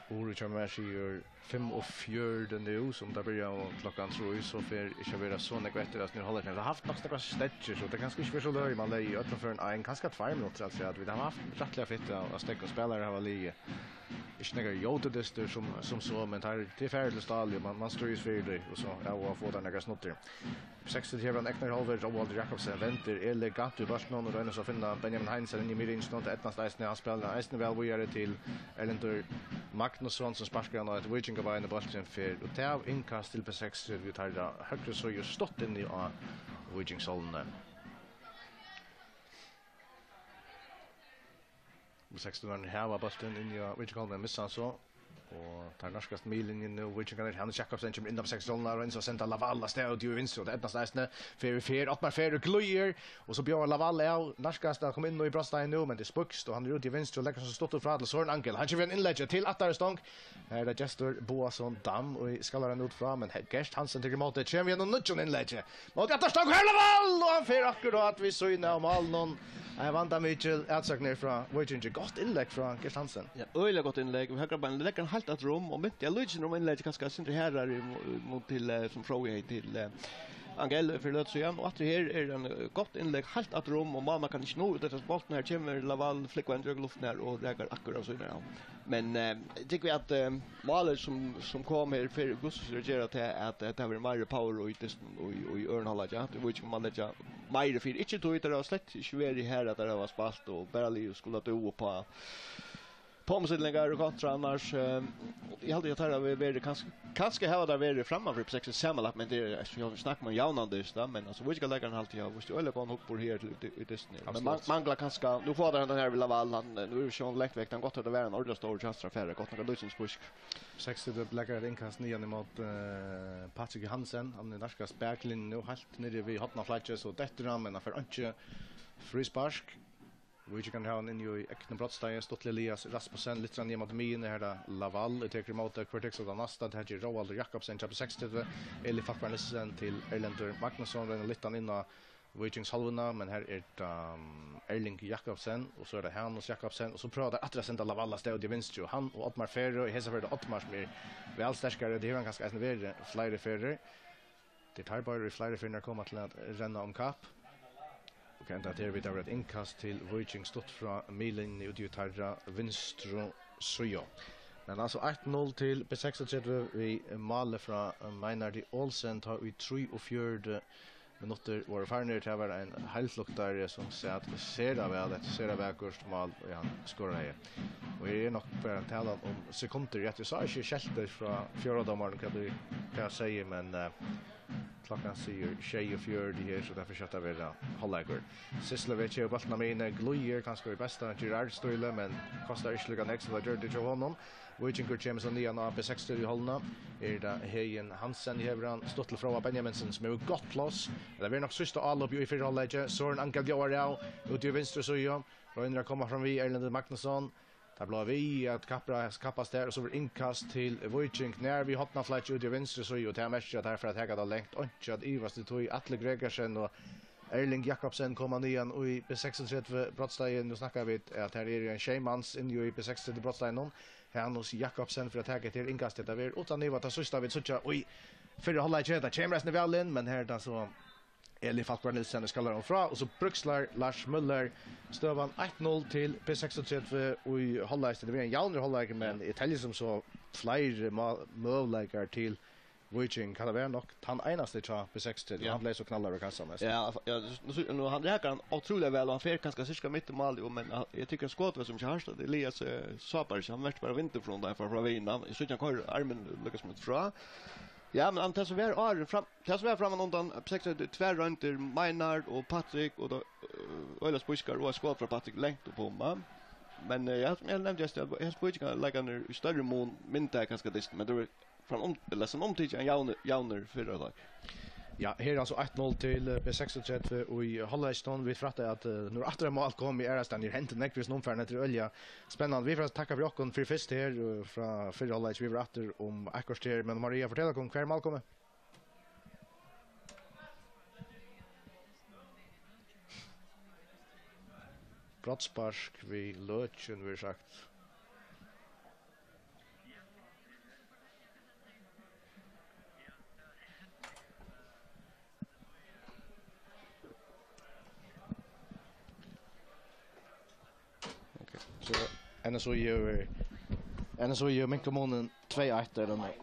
Uri Charmashi 5 och 4 nu som där börjar klockan tror så för inte vara så nekvetter att nu håller det har haft några stäcker så det kanske inte så löj man lägger öppna för en ganska 2 minuter alltså att vi har haft rättliga fritt att stäcka spelare har ligga inte några jotedister som så men det är färdigt stall man strös för det och så och få den några snotter 60 här från Ekner Holver Roald Jakobsen väntar elegant i varsnån och så finna Benjamin Heinsen i mitten snart ett nästa han spelar nästan väl vi är till Erlendur Magnusson som sparkar något Vikinga var inne bollen för och ta inkast till P6 vi tar det högre så ju stått in i Viking Solna. 16 här var bollen in i Vikinga men missar så och tar norskast milen nu which kan Hannes Jakobsen kommer in på 6 dollar och så sända Laval stad ju vinst och det enda nästan för att man för glöjer och så bjöd Laval är norskast kommer in nu i Brastein nu men det spucks och han är ute i vinst och lägger så stort och fradel Søren Ankel han kör en inlägg till Attarstång här är Gestor Boasson Dam och skallar han ut fram men Gerst Hansen till emot det kommer en nutjon inlägg mot Attarstång Laval och han för akkurat vi så inne om all någon jag vantar Mitchell utsagner från Virginia gott inlägg från Gerst Hansen ja öliga gott inlägg och här bara lägger helt att rum och mitt jag lyssnar om inlägg kanske inte här mot till som fråga till Angel för det så igen och att det här är en gott inlägg helt att rum och man kan inte nå ut det bollen här kommer Laval flickar en luft ner och lägger akkurat så där. Men tycker vi att målet som kommer för Gustus reagerar till att det har mer power och i Örnhalla ja det vill ju man lägga mer för inte tog det och slett inte är det här att det var spalt och Berli skulle då på pomsidlingar och kontra annars jag hade ju tar av det kanske ha där vi framöver på 6 sammanlagt men det är jag snackar man jaunande just men alltså vi ska lägga en halvtid av så eller gå upp på här till Disney men manglar kanske nu får den här Laval han nu är ju schon läkt väck han gott att det var en ordentlig stor chans affär gott några lusens push 60 det lägger inkast 9 mot Patrick Hansen han är norska spärklin nu helt nere vid hotna flatches så detta men för inte frispark vi kan ha en i Ekne Brottstein Stottle Elias Rasmussen lite grann mot mine här där Laval det tar emot Quartex och nästa det här Roald Jakobsen chapter 60 eller Fackvarnesen till Erlander Magnusson den lite innan Vikings halvna men här är Erling Jakobsen och så är det Hannes Jakobsen och så pratar att sända Laval stad i vinst ju han och Ottmar Ferro i Hesafjord Ottmar blir väl starkare det är han ganska värre flyger Ferro det tar bara flyger Ferro kommer till att renna om kapp och ända där vi där ett inkast till Viking stått från milen ut i tarra vinstro Sujo. Men alltså 8-0 till B36 vi mål från Meinardi Olsen tar vi 3 och 4 minuter var farner till var en halvluktare som säger att ser det väl det ser det väl mål och han skorar det. Och det är nog för att tala om sekunder jag sa inte skälter från fjärde domaren kan jag säga men klockan säger tjej och fjörd här så därför sätter vi det halvläger. Sislovic och bollen med Gloyer kanske är bästa Gerard Stoyle men kostar inte lika extra att göra det till honom. Viking James och Nian AB 60 i hållna är det Hejen Hansen i Hebran stått till från Benjaminsen som är gott plats. Det blir nog sista allop i fyra halvläge. Søren Ankel Joarau ut i vänster så ju. Rönnra kommer från vi Erland Magnusson. Där blev vi att kappas där och så blir inkast till Viking när vi hotna flash ut i vänster så ju och det matchen därför att jag har längt och att Ivas det tog Atle Gregersen och Erling Jakobsen kommer ner och i B36 Brottstein nu snackar vi att här är en Scheimans in i B60 Brottstein Hannes Jakobsen för att ta till inkastet där utan det var det sista vi såg oj för hålla i det Chambers väl in men här då så Eli Falkvarnelsen ska lära fra och så Bruxlar Lars Müller stövan 1-0 till P36 och i halvlek det blir en jämn halvlek men Italien som så flyr möjligheter till Viking kan det vara nog han enaste tror P60 han blev så knallar och kastar mest. Ja nu han räcker han otroligt väl och han får ganska cirka mitt i mål men jag tycker skottet som Charles Elias Sapar som vart bara vinter från där för att vinna. Jag tycker han kör armen lyckas med fra. Ja, men antar så var fram. Det så var fram undan 6 två runder Maynard och Patrick och då Ölas Buskar och skott från Patrick längt på man. Men jag nämnde just att jag Buskar lägga ner i större mån minta ganska distant men det var från om till en jauner förra dag. Ja, här alltså 1-0 till B36 och i Halleiston vi frattar att nu åter mål kom i Erastan i hänt näckvis nomfärna till Ölja. Spännande. Vi får tacka för Jockon för först här från förra Halleis vi åter om akkurat men Maria fortäller om kvar mål kommer. Brottspark vi Lötchen vi sagt. Så en så gör mycket månen 2-1 eller nej.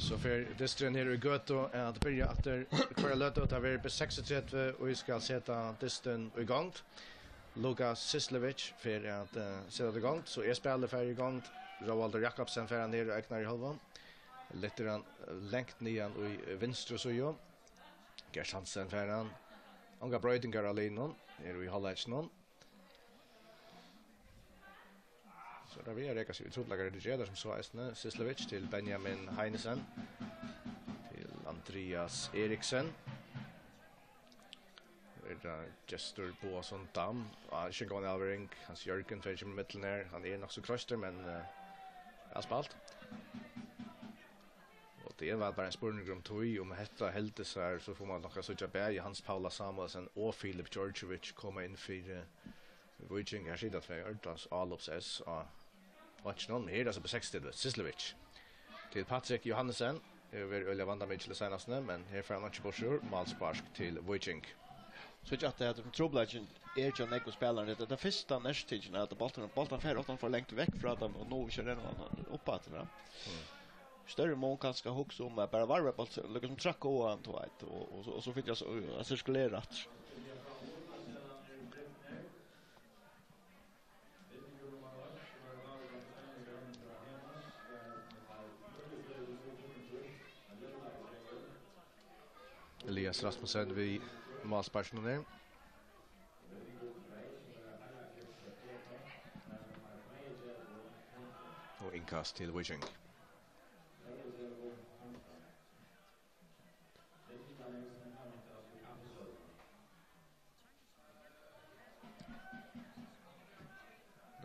Så för distren här i Göto är att börja att kvar löta att vi på 36 och vi ska sätta distren igång. Lukas Sislevic för att sätta det igång så är spelet för igång. Roald Jakobsen för ner och Eknar i halvan. Lite grann längt nian och i vänster så ju. Gers Hansen för han. Onga brötingar alene är vi hålla ett någon. Så där vi räcker sig utroligare det som så är Sislevic till Benjamin Heinesen till Andreas Eriksen. Det gestur på sån dam. Jag går Alvering, hans Jörgen för i mitten där. Han är nog så kroster men har spalt. Och det var bara en spurning om tog om detta helt så här så får man nog så Berg, Hans Paula Samuelsen och Filip Georgievich komma in för Viking. Jag ser att vi Örtans Allops S watch någon här alltså på 60 Sislevic. Till Patrik Johansen över Ölja Vanda Mitchell senast men här får han inte bort sur Malspark till Viking. Så jag att det är trubbelagen är ju Nico spelaren det första nästtigen att bollen för åt han för långt väck från dem och nu kör den uppåt va. Större mån kanske också om bara varva bollen liksom tracka och antaget och så fick jag så cirkulerat. Elias Rasmussen vid Malsparken där. Och inkast till Viking.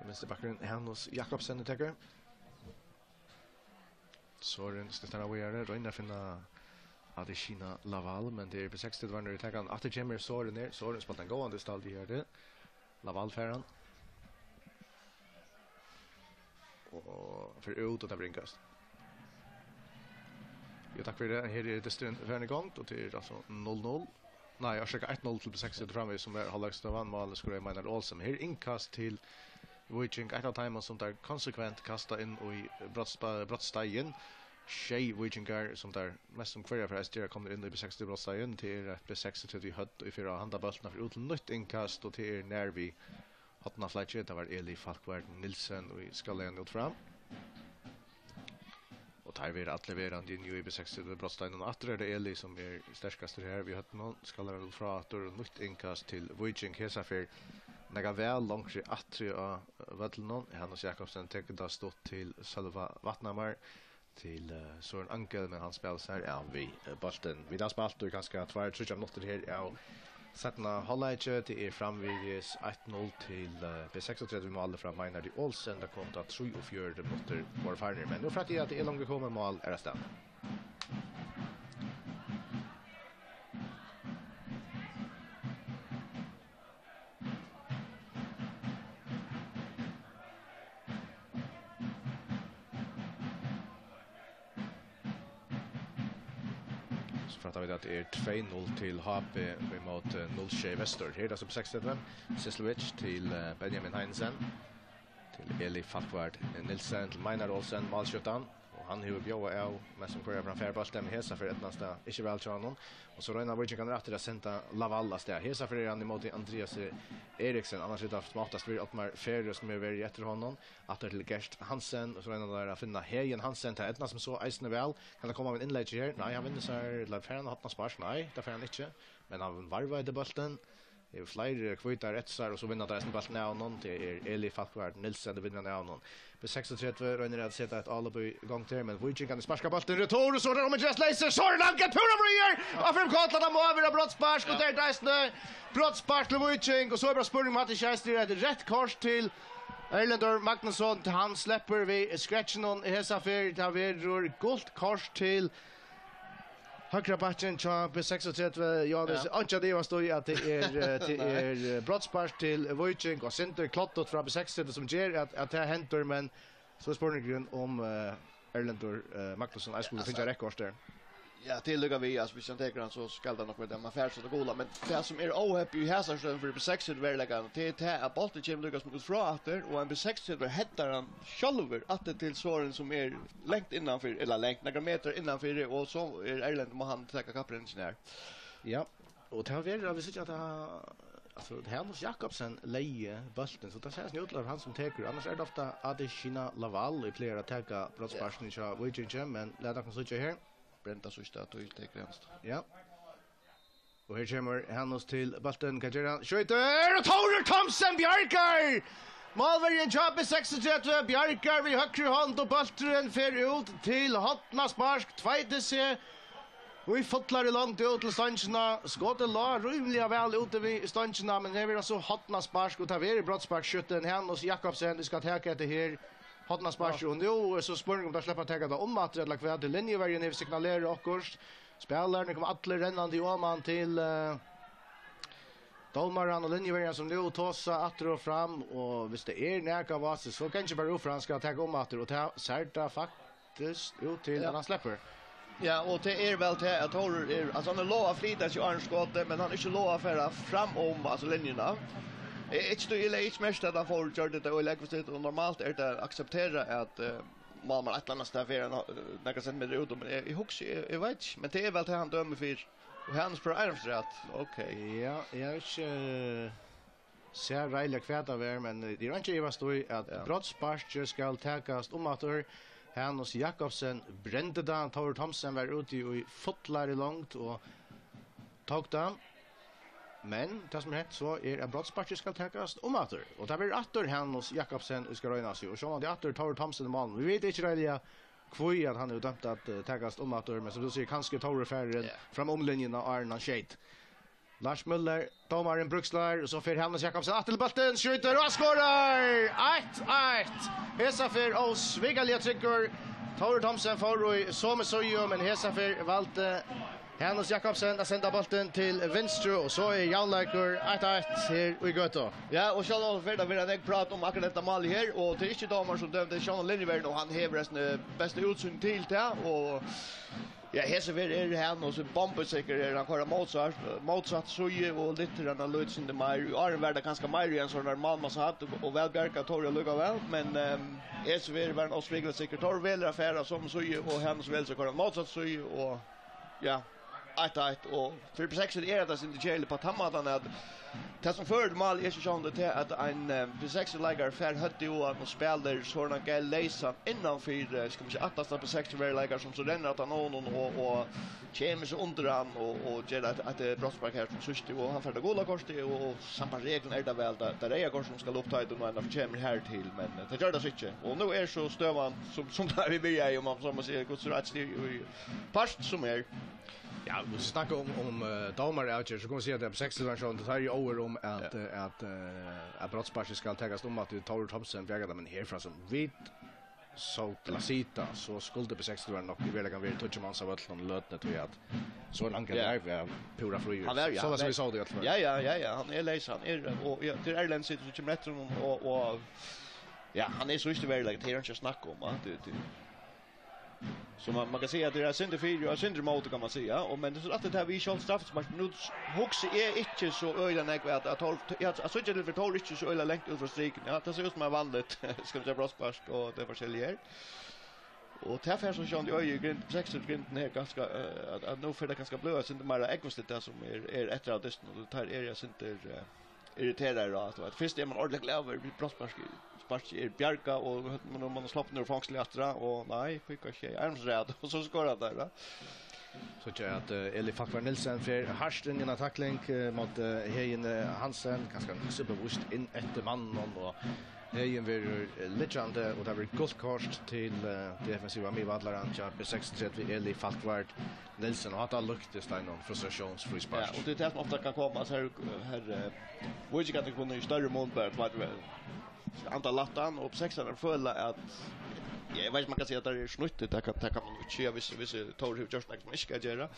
Vänsterbacken Hannes Jakobsen attacker. Soren ska stanna vidare och innan finna Adesina Laval men det är på 60 var när det tagan att Jammer Soren där Soren spelar en gående stall det här Laval färran och för ut att bringas. Jag tack för det här är det stund för en gång och det är alltså 0-0. Nej, jag försöker 1-0 till på 60 framme som är halvvägs vann mål skulle jag mena Olsen. Här inkast till Viking ett av timer som där konsekvent kasta in och i brottstegen. Shay Vikingar som där mest som kvar för SDR kommer in i B60 brottstegen till B60 till vi hött i fyra handa bollarna för ut nytt inkast och till när vi hotna fletcher det var Eli Falkvard Nilsen och vi ska lägga ut fram. Och tar vi att leverera din ju i B60 brottstegen och åter är det Eli som är starkast här vi hött någon ska lägga ut från att nytt inkast till Viking hesa för Naga väl långt i attri av Vattlenon. Hannes Jakobsen täcker då stått till Salva Vattnamar till Søren Ankel men han spelar så här ja vi bollen. Vi där spalt och ganska 2-3 minuter här ja. Sättna halvlek det är framviges 1-0 till B36 mål från Maynard Olsen. Det kom då 3-4 minuter var färdig men nu för att det är långt kommer mål är det stämt. Pratar vi att det är 2-0 till HP mot 0-6 Väster. Här är det på 60 Sislevic till Benjamin Heinesen. Till Eli Falkvard Nilsen till Maynard Olsen målskyttan. Och han har bjöd av med som kör framför bollen med hesa för ett nästa inte väl chanon. Och så Röna Viking kan rätta det sända Lavallas där. Hesa för han emot Andreas Eriksen annars det har smartast vi upp med Ferre som är väldigt efter honom. Att till Gert Hansen och så Röna där att finna Hejen Hansen till ett som så Eisne väl kan det komma med inlägg här. Nej, han vinner så här Lafern har haft spars. Nej, det får han inte. Men han varvade bollen. Det är fler kvitar rättsar och så vinner det bollen av någon till Eli Falkvard Nilsen det vinner av någon. På 36 Röna att sätta ett alibi igång till men Viking kan sparka bollen retur och så där om en just laser så langt pura över och fram Kotlan må över brottspark och där Eisne brottspark till Viking och så är det spurning Matti Kjærstad det rätt kors till Erlendur Magnusson han släpper vi scratchen on hesa för där vi rör gult kors till Högra backen på B36 Johannes Ancha det var stod att det är brottspark till Wojciech och center klottot från B36 som ger att det händer men så spårningen om Erlendur Magnusson jag skulle finna rekord där. Ja, tillägger vi alltså vi sen tänker han så skall det nog med dem affär så det goda men det som är ohappy i häsar för B6 det verkligen det är att bollen kommer Lucas mot fra efter och en B6 det heter han själver att det till såren som är längt innanför eller längt några meter innanför och så är Erlend må han ta kapten där. Ja, och det har vi sitter att alltså det här måste Jakobsen leje bulten så det sägs nu utlar han som teker annars är det ofta Adesina Laval i player att ta brottsparken i Wojciech men låt oss se här. Brenta sista att ut det gränst. Ja. Och här kommer Hannes till bulten Kajera. Skjuter och Tore Thomsen Bjarkar. Malvergen jobb 36 Bjarkar vi högre hand och bulten för ut till Hotnas Mark 2 se. Vi fotlar det långt ut till stancherna. Skottet la rymliga väl ute vid stancherna men det är alltså Hotnas Mark och tar vi brottspark skytten Hannes Jakobsen det ska ta det här. Hotnas Mark och nu så spår om att släppa ta det om att det kvar till linjevägen vi signalerar och spelarna kommer alla rennande i Åman till Dolmaran och linjevägen som nu tossa att dra fram och visst det är näka vas så kanske bara Ufran ska ta om att och ta särta faktiskt ut till han släpper. Ja, och det är väl det att Tor är alltså han lovar flitas ju Arnskottet men han är inte lovar för fram om alltså linjerna. It's to elite mest att han får gjort det och lägga sig och normalt är det acceptera att man ett annat ställe några centimeter ut men i hooks jag vet men det är väl det han dömer för och hans för Armstrad. Okej. Ja, jag inte ser rejält kvärt av men det är inte jag stod att brottsparker ska tagas om att Hannes Jakobsen brände den Tore Thomsen var ute i fotlar långt och tog den. Men det som heter så är att brottsparker ska tagas om att och det blir åter Hannes Jakobsen ska röna sig och så man det åter Tore Thomsen man. Vi vet inte rejält kvui att han är dömt att tagas om att men som du säger kanske Tore färren fram omlinjen av Arna Shade. Lars Müller, domaren Brukslar och så för Hannes Jakobsen att till bollen skjuter och skorar 1-1. Hesafer och Svigalia trycker Tore Thomsen får i som så ju men Hesafer valde Hannes Jakobsen att sända bollen till vänster och så är Janlaker 1-1 här i Göteborg. Ja, och Charles Verda vill jag prata om akkurat detta mål här och det är inte domaren som dömde Sean Linneberg och han häver resten bästa utsyn till det och ja, Hesafer är han och så bomber han kör motsatt så ju och lite den löds in det mer och Verda ganska mer än så normal man så hade och välbärka Tore lugga väl men Hesafer var en osvigla säkert Tore väl affärer som så ju och han så väl så kör motsatt så ju och ja 1-1 och för B6 är det inte gäller på tammadan att det som förd mål är så det att en B6 lägger för hött i år och spelar såna gal läsa innanför ska man säga att B6 lägger som så den att han och kommer så under han och ger att brottspark här som sist och han får det goda kortet och samma regeln är det väl där är kort som ska uppta det och en kommer här till men det gör det inte och nu är så stövan som där vi blir om man som man säger Guds rätt i past som är. Ja, vi snackar om domare out så kan man se att det på 60 version det tar ju över om att brottsparker ska tagas om att Tore Thomsen vägade men härifrån som vid så Lasita så skulle på 60 var nog väl kan vi toucha man så väl någon lötne tror jag att så långt är vi pura fri så som vi sa det i alla fall. Ja, han är läsaren är och till Erlend sitter så kommer rätt och ja, han är så just väl det är inte snacka om att det så man kan säga att det är synd för och synd mot kan man säga och men det så att det här vi skall straffsmatch nu hooks är inte så öliga näkvärt att alltså inte det för Tore inte så öliga längt ut för striken ja det ser ut som är vanligt ska säga brottspark och det försäljer och därför så sjön det ju 6 grinden är ganska att nu för det ganska blöa synd mer ekvist det som är efter att det tar är jag inte irriterar då att först är man ordentligt över brottspark är Bjarka och man släpper ner fångslättra och nej skickar sig Armstrad och så skorar där då. Så tror jag att Eli Falkvar Nilsen för harsten i en tackling mot Heine Hansen ganska superbewusst in efter mannen och Heine blir legende och det blir guldkort till defensiva midvallaren på 6-3 vid Eli Falkvar Nilsen och att ha luktat stein någon frustrationsfri spark. Ja, och det är det som ofta kan komma så här Wojciech kan kunna ju större mål på vad antal lattan och på 6:an följa att Ja, jag vet man kan säga att det är snuttigt, det kan man inte säga vissa tar hur just något man inte ska göra.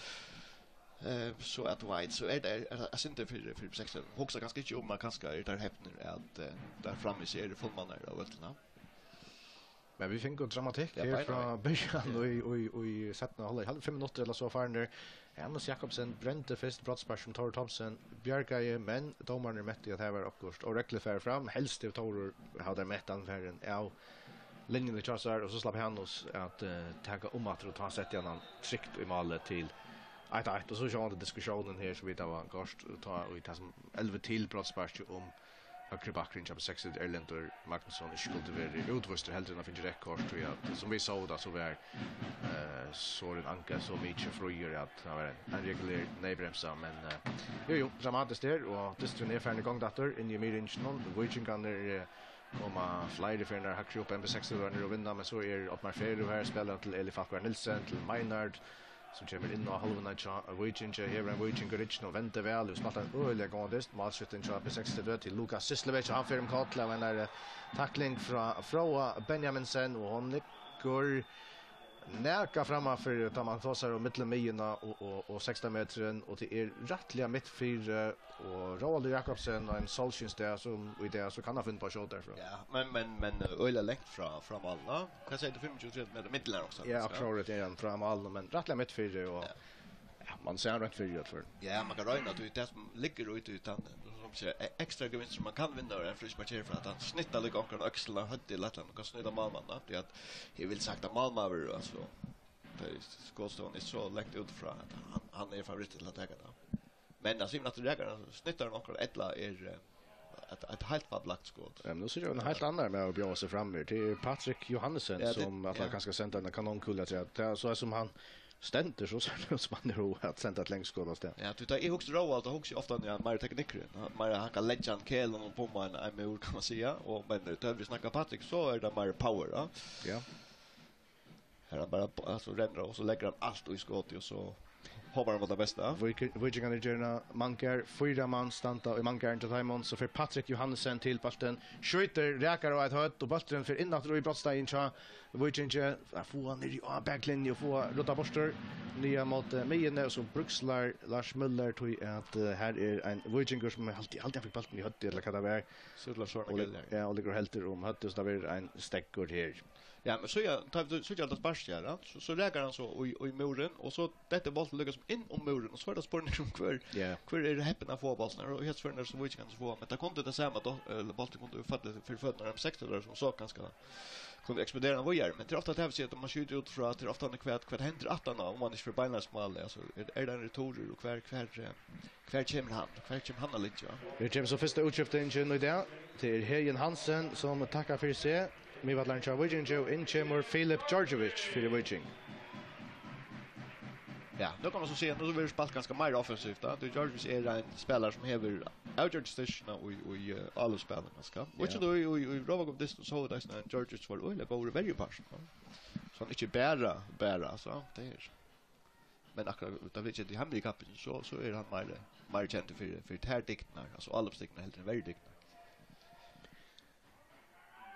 Så att white så är det är inte för 6 också ganska inte om man kanske är där häpnar att där framme ser det full mannar av väl. Men vi fick dramatik här från början och i sättna hålla 5 minuter eller så farner. Hannes Jakobsen brände först brottspark som Tor Thomsen bjärgaje men domarna mätte att det var uppgåst och räckligt för fram helst det Tor hade mätt den för ja linjen i chassar och så slapp han oss att ta att och ta sätta igen tryckt i målet till 1-1 och så kör vi diskussionen här så vi det var gast ta och ta som 11 till brottspark om högre bakgrund på 6 Erlend och Magnusson skulle vara utvärster helt än finns rekord tror jag som vi såg då så var så en anka så mycket fröjer att det var en regulär nejbremsa men jo dramatiskt där och det är för en gång dator in i midringen någon Viking kan där komma flyger för när hackar upp MP6 och vinna men så är Ottmar Ferro här spelar till Eli Falkvar Nilsen till Maynard som kommer in och halva nacha Viking här en Viking Gorich och väntar väl och spelar en öliga gångdist målskytten på 60 till Lukas Sislevic han för Katla men är tackling från Benjaminsen och hon ligger näka framför tar man tossar och mittelmejorna och 16 meter och det är rättliga mittfyra och Roald Jakobsen och en Solskins där som i det så kan han finna på shot därifrån. Ja, men öliga längt från alla. Kan säga det 25 meter mittelär också. Ja, absolut det är en från alla men rättliga mittfyra och ja, man ser rätt fyra för. Ja, man kan räkna att det som ligger ute utan som säger extra vinst som man kan vinna en frispark för att han snittar lite och axlarna hade lätt att kan snida Malmö då. Det att jag vill sagt att Malmö var alltså Skålstone är så längt utifrån att han är favorit till att ta det. Men alltså att rägarna snittar några ettla är ett helt fablagt skott. Ja, men då ser jag en helt annan med att bjöa sig fram med till Patrik Johansen som att han kanske sända en kanonkula till att det så är som han ständer så som man ro att sända ett längdskott av det. Ja, du är också Roald och också ofta när man tekniker. Man har kan lägga en kel och på man är med kan man säga och men då vi snackar Patrik så är det mer power då. Ja. Här han bara alltså ränner och så lägger han allt i skott och så hoppar han mot det bästa. Viking kan gärna mankar 4 man stanta i mankar inte timon så för Patrik Johansen till bollen skjuter räkar och ett hött och bollen för inåt i brottstegen så Viking får han i backlinje och får rota borster nya mot Mejene och så brukslar Lars Müller tog att här är en Viking som alltid fick bollen i hött eller vad det var så Lars Sornegel. Ja, och ligger helt om hött så där är en stäckor här. Ja, men så jag det sparskar då. Så räkar han så och i muren och så detta bollen lyckas in om muren och så är det spårning som kvar. Kvar är det häpna fotbollsnar och helt för när så vi kan få men det kunde det samma då bollen kunde fatta för fötterna 60 där som så ganska kunde explodera vad gör men till ofta det har sett att man skjuter ut från att ofta kvärt händer att om man inte för beinlandsmål alltså är det en returer och kvar kommer han lite ja. Det kommer så första utskiftningen i det till Hejen Hansen som tackar för sig. Mi var lunch Viking Joe in Chimor Filip Georgievich för Viking. Ja, då kan man så se nu så vill spela ganska mer offensivt då. Georgievich är en spelare som häver outjudge station och i alla spelarna ska. Vilket då i Rovag of distance så där när Georgievich var öle går väldigt pass. Så inte bära så det är. Men akkurat utav vilket i handikappet så är han mer känd för det här diktnar alltså alla stickna helt väldigt diktnar.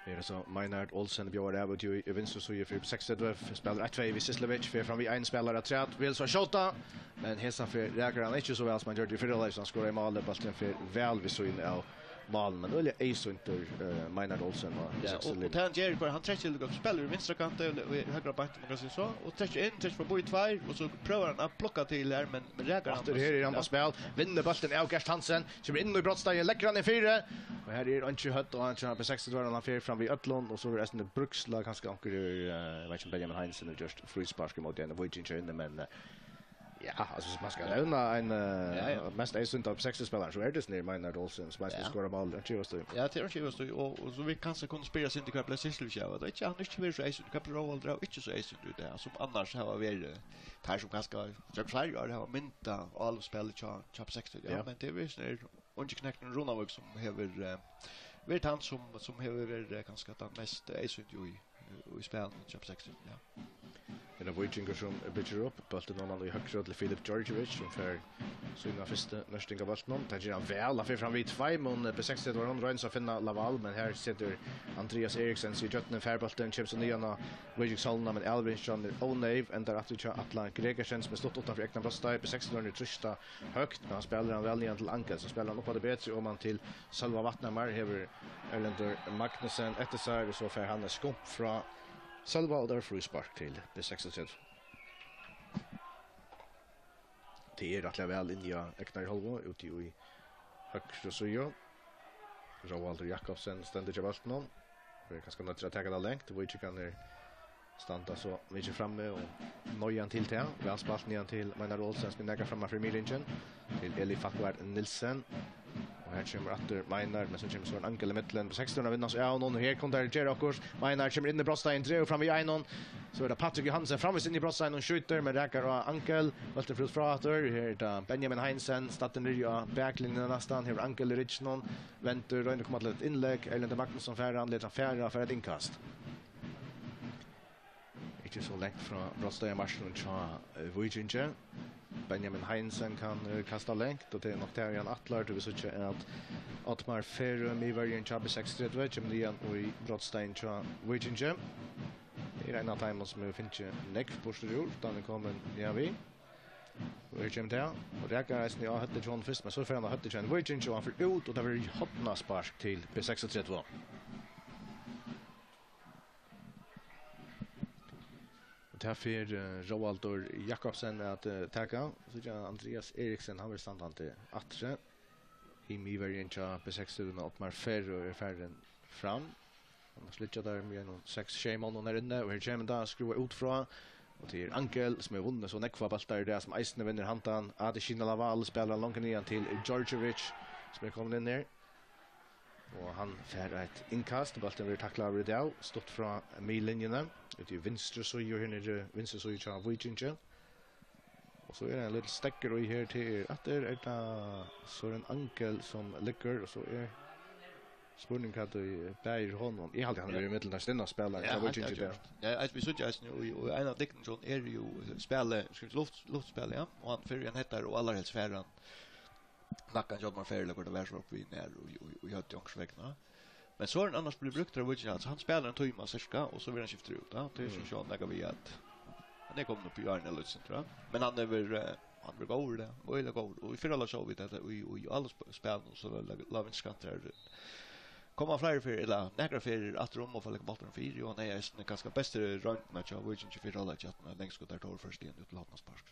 Är så Maynard Olsen bjöd över till Vincenzo så ju för 62 spelar 1-2 vid Sislevic för från vi en spelare trätt vill så skjuta men hesa för räcker han inte så väl som han gjorde för det han skorar i mål bollen för väl vi så in av mål men då är så inte Maynard Olsen och han ger för han träcker lugg spelar i vänstra kant och högra back man kan säga så och träcker för boy 2 och så prövar han att plocka till här men räcker han det här är han på spel vinner bollen av Gerst Hansen kommer in i brottstegen läcker han i 4 och här är inte hött och han kör på 60 då han fer fram vid Ötlund och så är resten Brukslag ganska onkel jag vet inte Benjamin Heinsen och just frispark mot den Viking inne men ja, alltså man ska lämna en mest är av 60 spelare så är det snär Maynard Olsen som ska skora mål det tror jag. Ja, det tror jag och så vi kanske kunde spela sin till Kapla Sisselchava. Det är inte han inte vill så är Kapla Roald dra inte så är det där som annars har vi tar som ganska jag säger det har mynta alla spel i Chap 60 ja men det är snär och knäcken Ronavik som har vet han som har ganska att mest är i spel i Chap 60 ja. en av Vikinger som bygger upp. Bulten någon i högre till Filip Georgievic som för sina första nästing av bulten. Det gör han väl. Han får fram vid 5 men på 60 var han röns att finna Laval men här sitter Andreas Eriksen i jötnen färbulten chips och nyarna Viking Solna men Alvin John O'Nave ända att ju Atlan Gregersen som stått utanför egna bröstar på 16 år trista högt men han spelar han väl igen till Ankel så spelar han upp på det bättre om man till Salva Vattnamar hever Erlander Magnussen efter sig och så får han skump från Salva och där frispark till B66. Det är rätt väl in i Eknar Holmo ute i högre så Roald Jakobsen ständer i bulten. Det är ganska nödvändigt att ta det längt. Vi kan standa så mycket framme och nojan till det. Vi har spalt nian till Magnus Olsen som nägar framme för Milinchen till Eli Falkvard Nilsen. Och här kommer åter Magnus men så kommer så en Ankel i mitten på 16 vinner så och någon här kommer där Jerokos. Magnus kommer in i Brostein 3 fram vid Einon. Så är det Patrick Johansen framme in i Brostein och skjuter med räcker och Ankel. Walter Frus Frater här där Benjamin Heinsen startar nya backlinjen nästan här Ankel Richnon väntar och kommer till ett inlägg eller Magnusson färran letar färra för ett inkast. Inte så långt från Brostein marschen och Vikinger. Benjamin Heinsen kan kasta längt och det är nog där igen Atlar det vill säga att Otmar Ferrum i varje Chabbe 63 som det och i Broadstein cha Vikinger. Det är en av timerna som finns neck på studior utan det kommer ja vi. Och kommer där och det kan resten jag hade John först men så för han hade John Vikinger och han för ut och det var hotna spark till B63. Därför Roald Jakobsen att tacka så Andreas Eriksen han vill stanna till attre i Miverjencha på 60 och Otmar Ferro är färden fram. Han sluttar där med någon 6 Shemon och där inne och här kommer där skruva ut från och till Ankel som är vunnit så näckva bollar där som Eisner vinner hantan Adesina Laval spelar långt ner till Georgievic som är kommit in där. Och han får ett inkast, bollen blir tacklad av Riddell, stått från millinjerna, ut i vänster så gör här nere, vänster så gör Vikinger. Och så är det en liten stäcker och här till att det är så en Ankel som ligger och så är spurning att du bär honom. I hade han varit mitt i stenna spelare så Vikinger där. Ja, att vi så just nu och en av Dickson är ju spela luftspel ja och han för en heter och alla helst färran. Nackan John Marfair går det värst upp i ner och gör det också vägna. Men så är annars blir brukt av Vikinger alltså han spelar en timme cirka och så vill han skifta ut ja det är så lägger vi att han är kommit upp i Arne Lutsen tror jag. Men han är väl han vill gå det och vill gå och vi får alla så vid att vi alla spelar så Lavinskant komma fler för eller några för att rum och få lägga bollen för ju och nej är ganska bäst runt match av Vikinger för alla chatten längst går där till först igen ut låtna spark.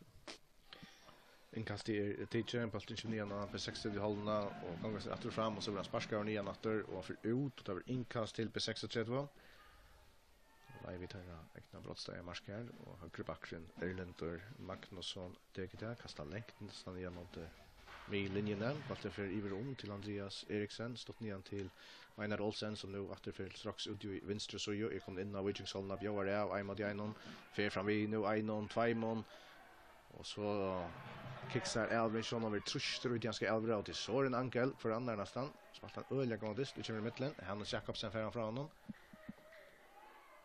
Inkast i teacher på 29 på 60 hållna och gånger sig åter fram och så blir sparkar och nian åter och för ut och tar inkast till på 63. Nej vi tar Ekna Brottstad marskar och högre backen Erlander Magnusson det där kastar längt nästan igen mot millinjen bollen för Iveron till Andreas Eriksen stått nian till Magnus Olsen som nu återför strax ut i vänster så är kom in av Viking Solna bjöar av Aimad Einon för fram vi nu Einon 2 och så kicksar Alvin John över trustar ut ganska Elvra och till så en Ankel för andra nästan så att han öliga gång det kommer i mitten Hannes Jakobsen för från honom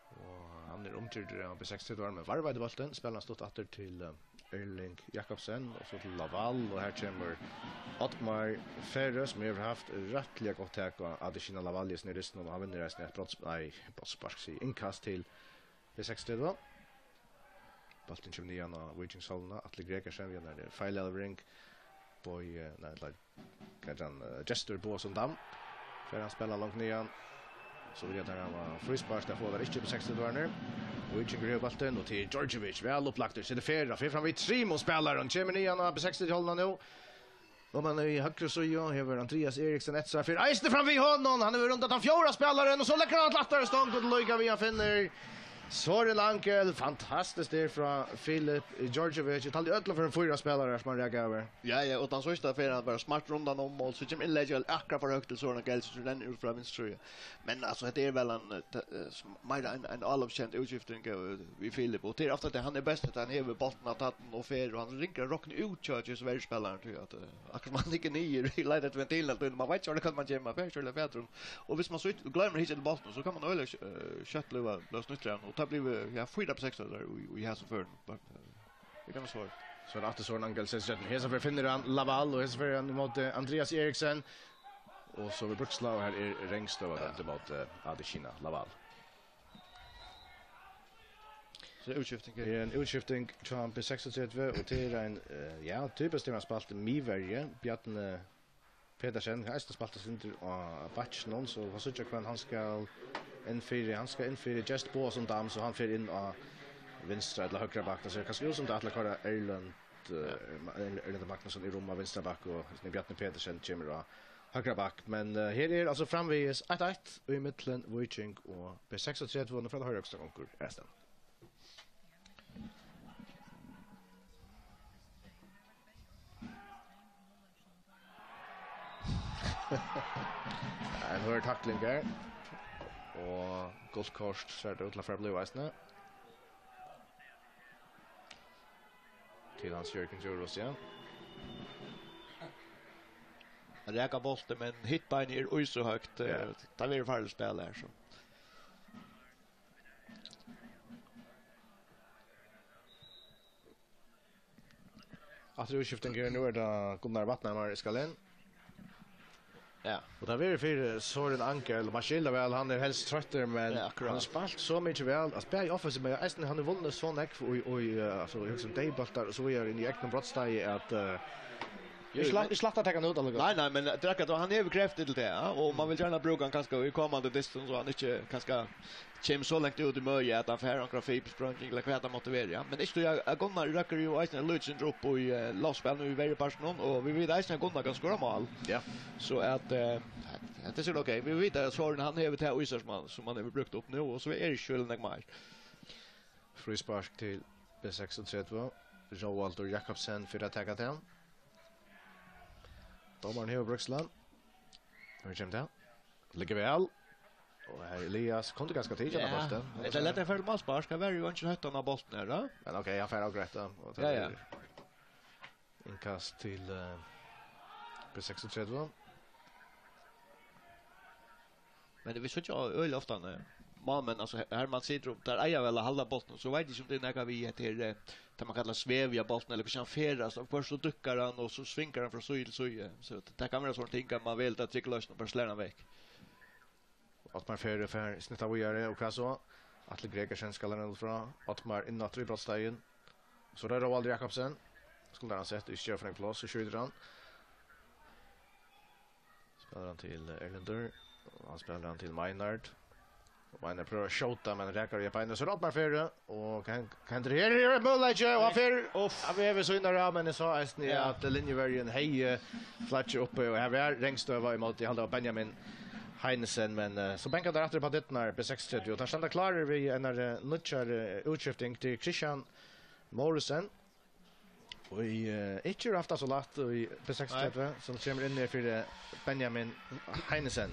och han är omtrydd på 60 år med varvade bollen spelar stått åter till Erling Jakobsen och så till Laval och här kommer Otmar Ferro som har haft rättliga gott tag och Adesina Laval i resten och han vinner resten ett brottspark inkast till B60 då. Bollen kommer nian av Viking Solna Atle Gregersen när det fel ring boy nej like gesture på som dam för han spelar långt nian så vill jag där han frispark där får det inte på 60 varner Viking grev bollen och till Georgievic väl upplagt så det för fram vid Trimo spelar och kommer nian på 60 hållna nu och man är i högre så har Andreas Eriksen ett så för Eisner fram vid honom han är runt att han fjärde spelaren och så läcker han lättare stång och Luka vi finner Soren Ankel, fantastiskt där från Filip Georgievic. Jag talade ödla för en 4 spelare som man reagerar över. Ja, och den sista för att vara smart rundan om mål så kommer inlägg akra för högt till Soren Ankel så den ut från vänster. Men alltså det är väl en allomkänd utskiftning vi Filip och till efter att han är bäst att han häver bollen att och fer och han ringer rocken ut Churches väl spelaren tror jag att akra man ligger ner i ledet ventilen då man vet inte kan man gemma för eller bättre. Och hvis man så glömmer hit bollen så kan man öle köttlöva lös nytt och det blir ja 4 på 6 där vi har så för det kan vara svårt. Så det är så en angel sätter här så finner han Laval och så han mot Andreas Eriksen och så vi Bruksla och här är Rängstö och mot Adesina Laval. Så utskiftning är en utskiftning från P36 och till en ja typiskt det man spalt Miverje Bjarne Petersen har spalt inte och batch någon så vad så jag han ska inför just på som dam så han för in och vänstra eller högra back så kan skulle som det alla klara Erland eller Magnusson i Roma vänstra back och Bjarne Petersen kommer och högra back men här är alltså framvis 1-1 i mitten Viking och P36 vunnit från högsta konkur resten. En hör tackling där. Och Goldkors ser det ut till att bli väsna. Till hans Jörgen Juros igen. Räka bollen men hitbein är oj så högt. Det blir farligt spel här så. Att utskiften går nu är det Gunnar Wattnamar ska in. Ja. Och där är för Søren Anker eller Marcella väl han är helst trötter men han har spalt så mycket väl att spela i offensiv men Esten han har vunnit så näck och alltså liksom debuttar och så är in i äkta brottsteg att jag slaktar ta kan ut alla. Nej men det räcker då han är bekräftat till det och man vill gärna bruka han kanske i kommande distans så han inte kanske James så långt ut i möje att han för några fipsprung eller vad det motiverar ja. Men det står jag Gunnar räcker ju Esten Lutzen upp och i lastspel nu i varje person och vi vet Esten Gunnar kan skora mål. Ja. Så att det är okej. Vi vet att Søren han har det Uisarsman som han har brukt upp nu och så är det skillnad mer. Frispark till B36 Joel och Jakobsen för att ta den. Domaren här Bruksland. Hur kommer det? Ligger väl. Och här Elias kom ganska tidigt på bollen. Det är lätt för målspark ska vara ju inte höttan av bollen där. Men okej, jag får avrätta och ta ja. Inkast till B36. Men det vi så jag öl ofta när men alltså här man sitter upp där är väl halva bollen så vet inte om det är några vi heter det man kallar svävja bollen eller kanske feras och först så duckar han och så svinkar han från så så det kan vara sånt ting man vill att cykla lösna på släna väck. Att man för snitta vi gör det och så att Gregersen ska lämna från att man in att trippelstegen. Så där Roald Jakobsen skulle han sett i kör för en plats och skjuter han. Spelar han till Erlander. Han spelar han till Maynard. Man prövar att skjuta men räcker ju på en så rått man för och kan det här är Mullache och för av vi så innan men så är att linjevägen hej flatcher uppe och här är Rängstö var emot i halva Benjamin Heinesen men så bänkar där efter på det när B60 och där stannar klarar vi en nutchar utskiftning till Christian Morrison och inte ofta så lätt i B60 som kommer in för Benjamin Heinesen.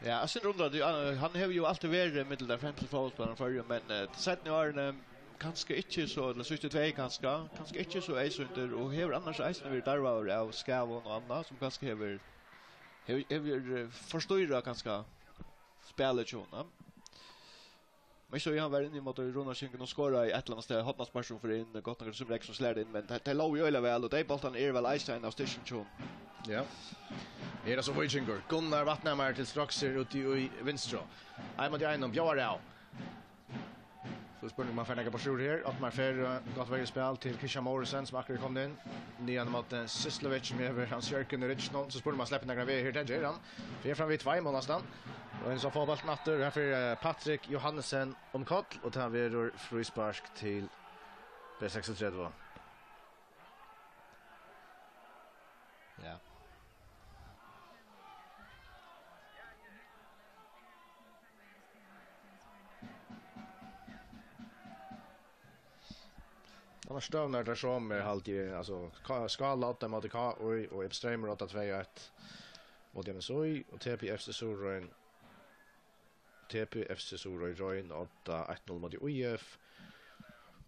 Ja, jag syns undrar han har ju alltid varit middel där främst fotbollsspelaren förr men sett nu har kanske inte så eller så två kanske inte så är så inte och har annars är vi där var av Skavon och andra som kanske har förstår kanske spelet ju va. Men så jag var inne mot Ronald Schenken och skora i ett eller annat ställe hoppas man för in gott något som Rex slår in men det låg ju väl och det bollen är väl Einstein av station. Ja. Är det så Vikingur. Gunnar Wattnamar till strax ut i Vinstro. Jag måste igenom Bjarau. Så spurning man får lägga på sjur här att man får gott väg spel till Christian Morrison som akkurat kom in. Nian mot Sislovic med hans Jörgen Richnon så spurning man släpper några väg här till Jeran. Vi är fram vid 2 mål nästan. Och en så får bollen åter här för Patrik Johansen om kort och tar vi frispark till B36. Ja. Han har stövnar där som är alltid alltså skala åt mot K och Epstreamer åt 2-1 mot Demsoi och TPFC Surroin Roin 8-1-0 mot UIF.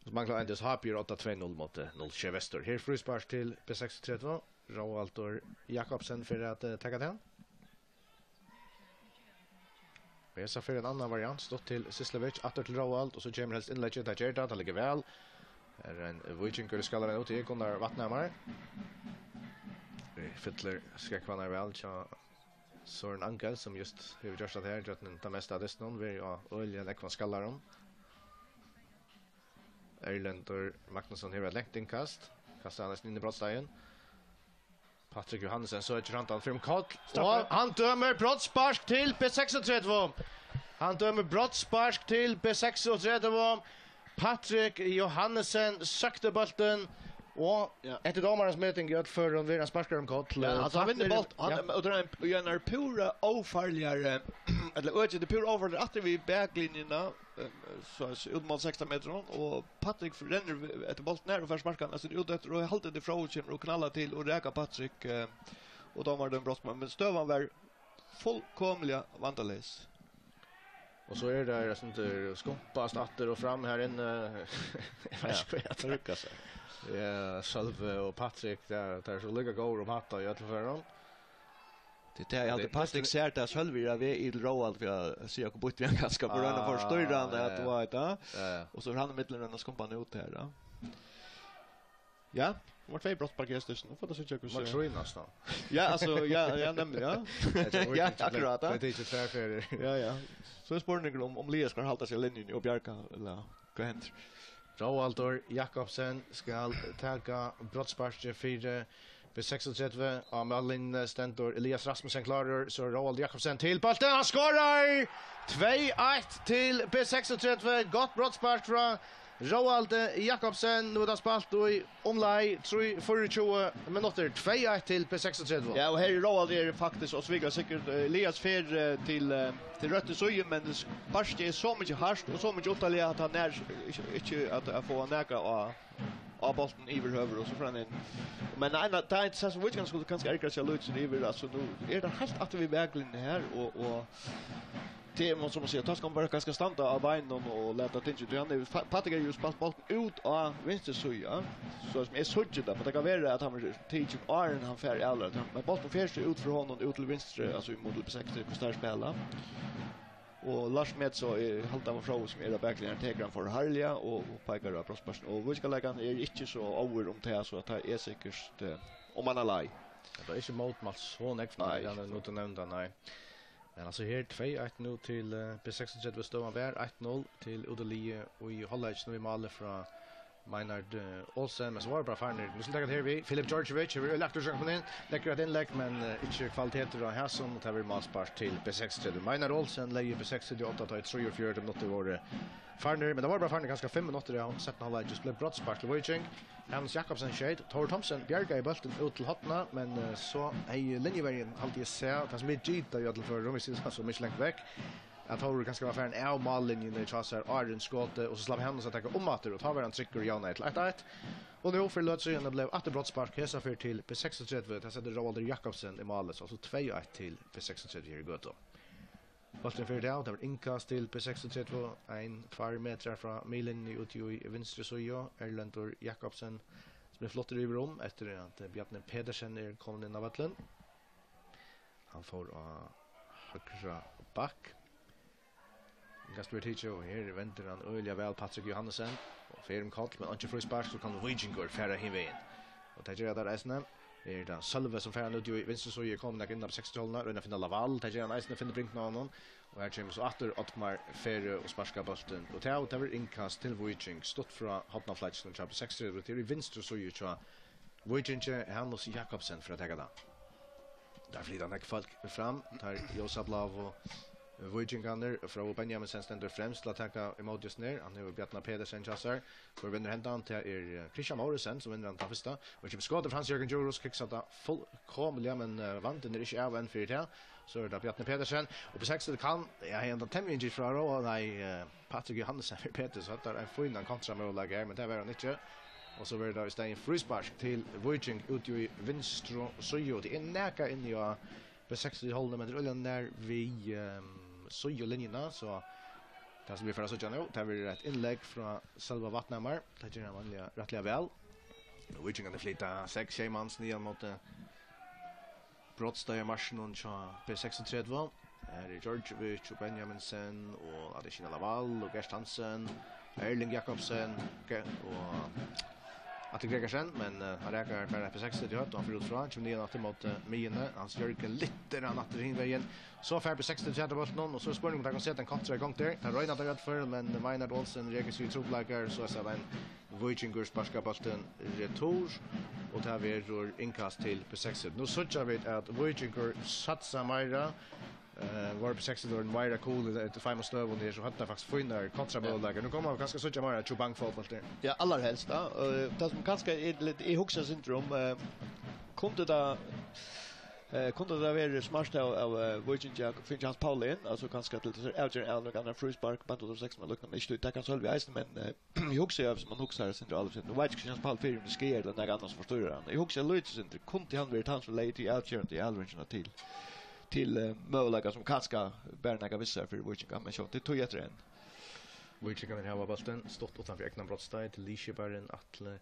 Så manglar Anders Happy 8-2-0 mot 0 Väster. Här frispark till B63 Roald Jakobsen för att ta den. Jag ser för en annan variant stått till Sislevic, åter till Roald och så kommer helst inlägget där Gerda, det ligger väl. En Vikingur skallar den ut i under Vattnamar. Fittler skräckvannar väl så Søren Ankel som just har gjort det här att ta mest av det någon vi olja ekvan skallar dem. Erlend och Magnusson har ett längt inkast. Kastar nästan in i brottstegen. Patrik Johansen så är han fram kort. Han dömer brottspark till B36. Han dömer brottspark till B36. Patrik Johansen sökte bollen och efter domarens meeting gör för om vi sparkar dem kort. Ja, alltså han vinner boll. Han och den är pura ofarligare eller öde det pura over efter vi backlinjerna så utmål 16 meter och Patrik renner efter bollen ner och för sparkan alltså det ut och håller det från och knalla till och räka Patrik och då var den brottsman men stövan var fullkomliga vandales. Och så är det sånt skumpa starter och fram här inne. Jag rycka sig. Ja, Salve och Patrik där så ligger går och matta i alla fall. Det är alltid Patrik ser det själv vi i Roald för att se jag bort vi ganska på den för styrande att vad det. Och så han mitten den skumpan ut här då. Ja, vart två brottsparkerstation och får det så jag Man tror nästan. Ja, alltså jag nämnde ja. Ja, akkurat. Det är inte tvärfärd. Ja. Så spårningen om Lea ska hålla sig linjen och Bjarka eller vad händer. Roald Jakobsen ska ta brottsparket för B36 och Malin Stentor Elias Rasmussen klarar så Roald Jakobsen till bollen han skorar 2-1 till B36 gott brottspark från Roald Jakobsen nu har spalt i omlai 3-24 minuter 2-1 till B36. Ja och här är Roald är faktiskt och svigar säkert Elias fer till rötte så men sparket är så mycket harst och så mycket otaliga att han är inte att få näka av bollen i över och så fram in. Men nej det är inte så att vi skulle kanske erkra sig lite så över alltså nu är det helt att vi backlinjen här och det måste man säga att ska bara ganska stanna av benen och låta det inte han Patrik har ju spelat bollen ut av vänster sida så som är sådär men det kan vara att han teach Arn han fär eller men bollen färs ut för honom ut till vänster alltså i modell på 60 kostar spela och Lars Metso är halt av från som är där backlinjen tegran för Harlia och pekar på prospers och vi ska lägga är inte så över om det så att det är säkert om man är lei. Det är inte mot match så näkt när den nu nämnda nej. Men alltså här 2-1 nu till B36 står var 1-0 till Udelie och i Hollands nu i mål från Meinard Olsen men så var det bara fan nu ska ta det här vi Filip Georgievic har lagt oss komma in läcker att inlägg men inte kvaliteter och här som tar vi målspark till B36 Meinard Olsen lägger B6 8 ta 3-4 minuter var Farner men det var bara Farner ganska 5 minuter där han sätter hålla just blev brottspark till Viking Hans Jakobsen shade Tor Thompson Bjarga i bollen ut till hotna men så är linjevägen alltid ser att som är gita i alla för rum så mycket långt väck att Tor ganska var färn av mållinjen i chassar Arden skotte och så slapp han så att ta omater och ta var en trycker Jan ett 1-1 och nu för Lötsjön det blev att brottspark hesa för till B36 det sätter Roald Jakobsen i målet så 2-1 till B36 här gott då. Bollen för det där var inkast till B36 en 2 meter från Milen ut i vänstra sida Erlend och Jakobsen som blir flott över om efter att Bjarne Pedersen är kommit in av vattnet. Han får högra back. Gasper Ticho här väntar han Ölja väl Patrik Johansen och Ferm Kalt men inte frispark så kan Vikingur färra him in. Och det gör där resten är det Salve som färra ut i vänstra sida kommer in på 60-hållarna och finna Laval det gör han finna brink någon och här kommer så åter Ottmar Ferre och sparska bollen och det var inkast till Viking stått från hotnaflatchen och 60 och till vänstra sida så Viking han och Jakobsen för att ta det. Där flyttar han folk fram tar Josef Lav och Vikinganer från Benjamin Stendur främst att ta emot just ner han har Bjarne Pedersen chassar för vinner händan till Christian Morrison som vinner den första och typ skottar Frans Jörgen Juros kickar det fullkomligt men vann den inte även för det så är det Bjarne Pedersen och på 60 kan jag hända tämligen från och nej Patrik Johansen för Peter så att där är fin kontra med lägga men det var han inte och så var det istället frispark till Viking ut i vänstra sida det är näka in i på 60 hållna med rullen där vi så ju linjerna så det som blir för så Janne det blir ett inlägg från Selva Vattnamar det gör man rättliga väl Viking kan flytta 6 schemans ner mot brottstajer marschen och på 36 Här är Georgievich och Benjaminsen och Adesina Laval och Gerst Hansen, Erling Jakobsen och Atte Gregersen, men han räkar för på 60 till 8 för utfrån, 29 natt mot Mine. Hans Jörgen lite ran att in vägen. Så för på 60 till 8 och så spår om att kan se den kontra igång där. Han röjnar det för men Maynard Olsen reagerar ju trubblagar så så en Voichingers sparkar bollen retur och där vi rör inkast till på 60. Nu såg vi att Voichinger satsar Myra var på 60 då en Myra cool det fem stöv och det så hade faktiskt finnar kontrabolllägger. Nu kommer vi kanske såg Myra Chubang fotboll där. Ja, allra helst då. Det som kanske är lite i Huxa syndrom kunde det vara smart av Voichinger finns Hans Paulin alltså kanske till så Elger eller andra frispark på då 6 man luktar inte ut kan själv i men i Huxa som man Huxa syndrom alltså nu vet Hans Paul för det sker den där andra som förstår han. I Huxa Luis syndrom kunde han vara hans late i Elger till Elringen till möjliga som kanske bärna vissa för Voichinger men så det tog jag en Voichinger har var bollen stått utanför egna brottstad till Lischebaren Atle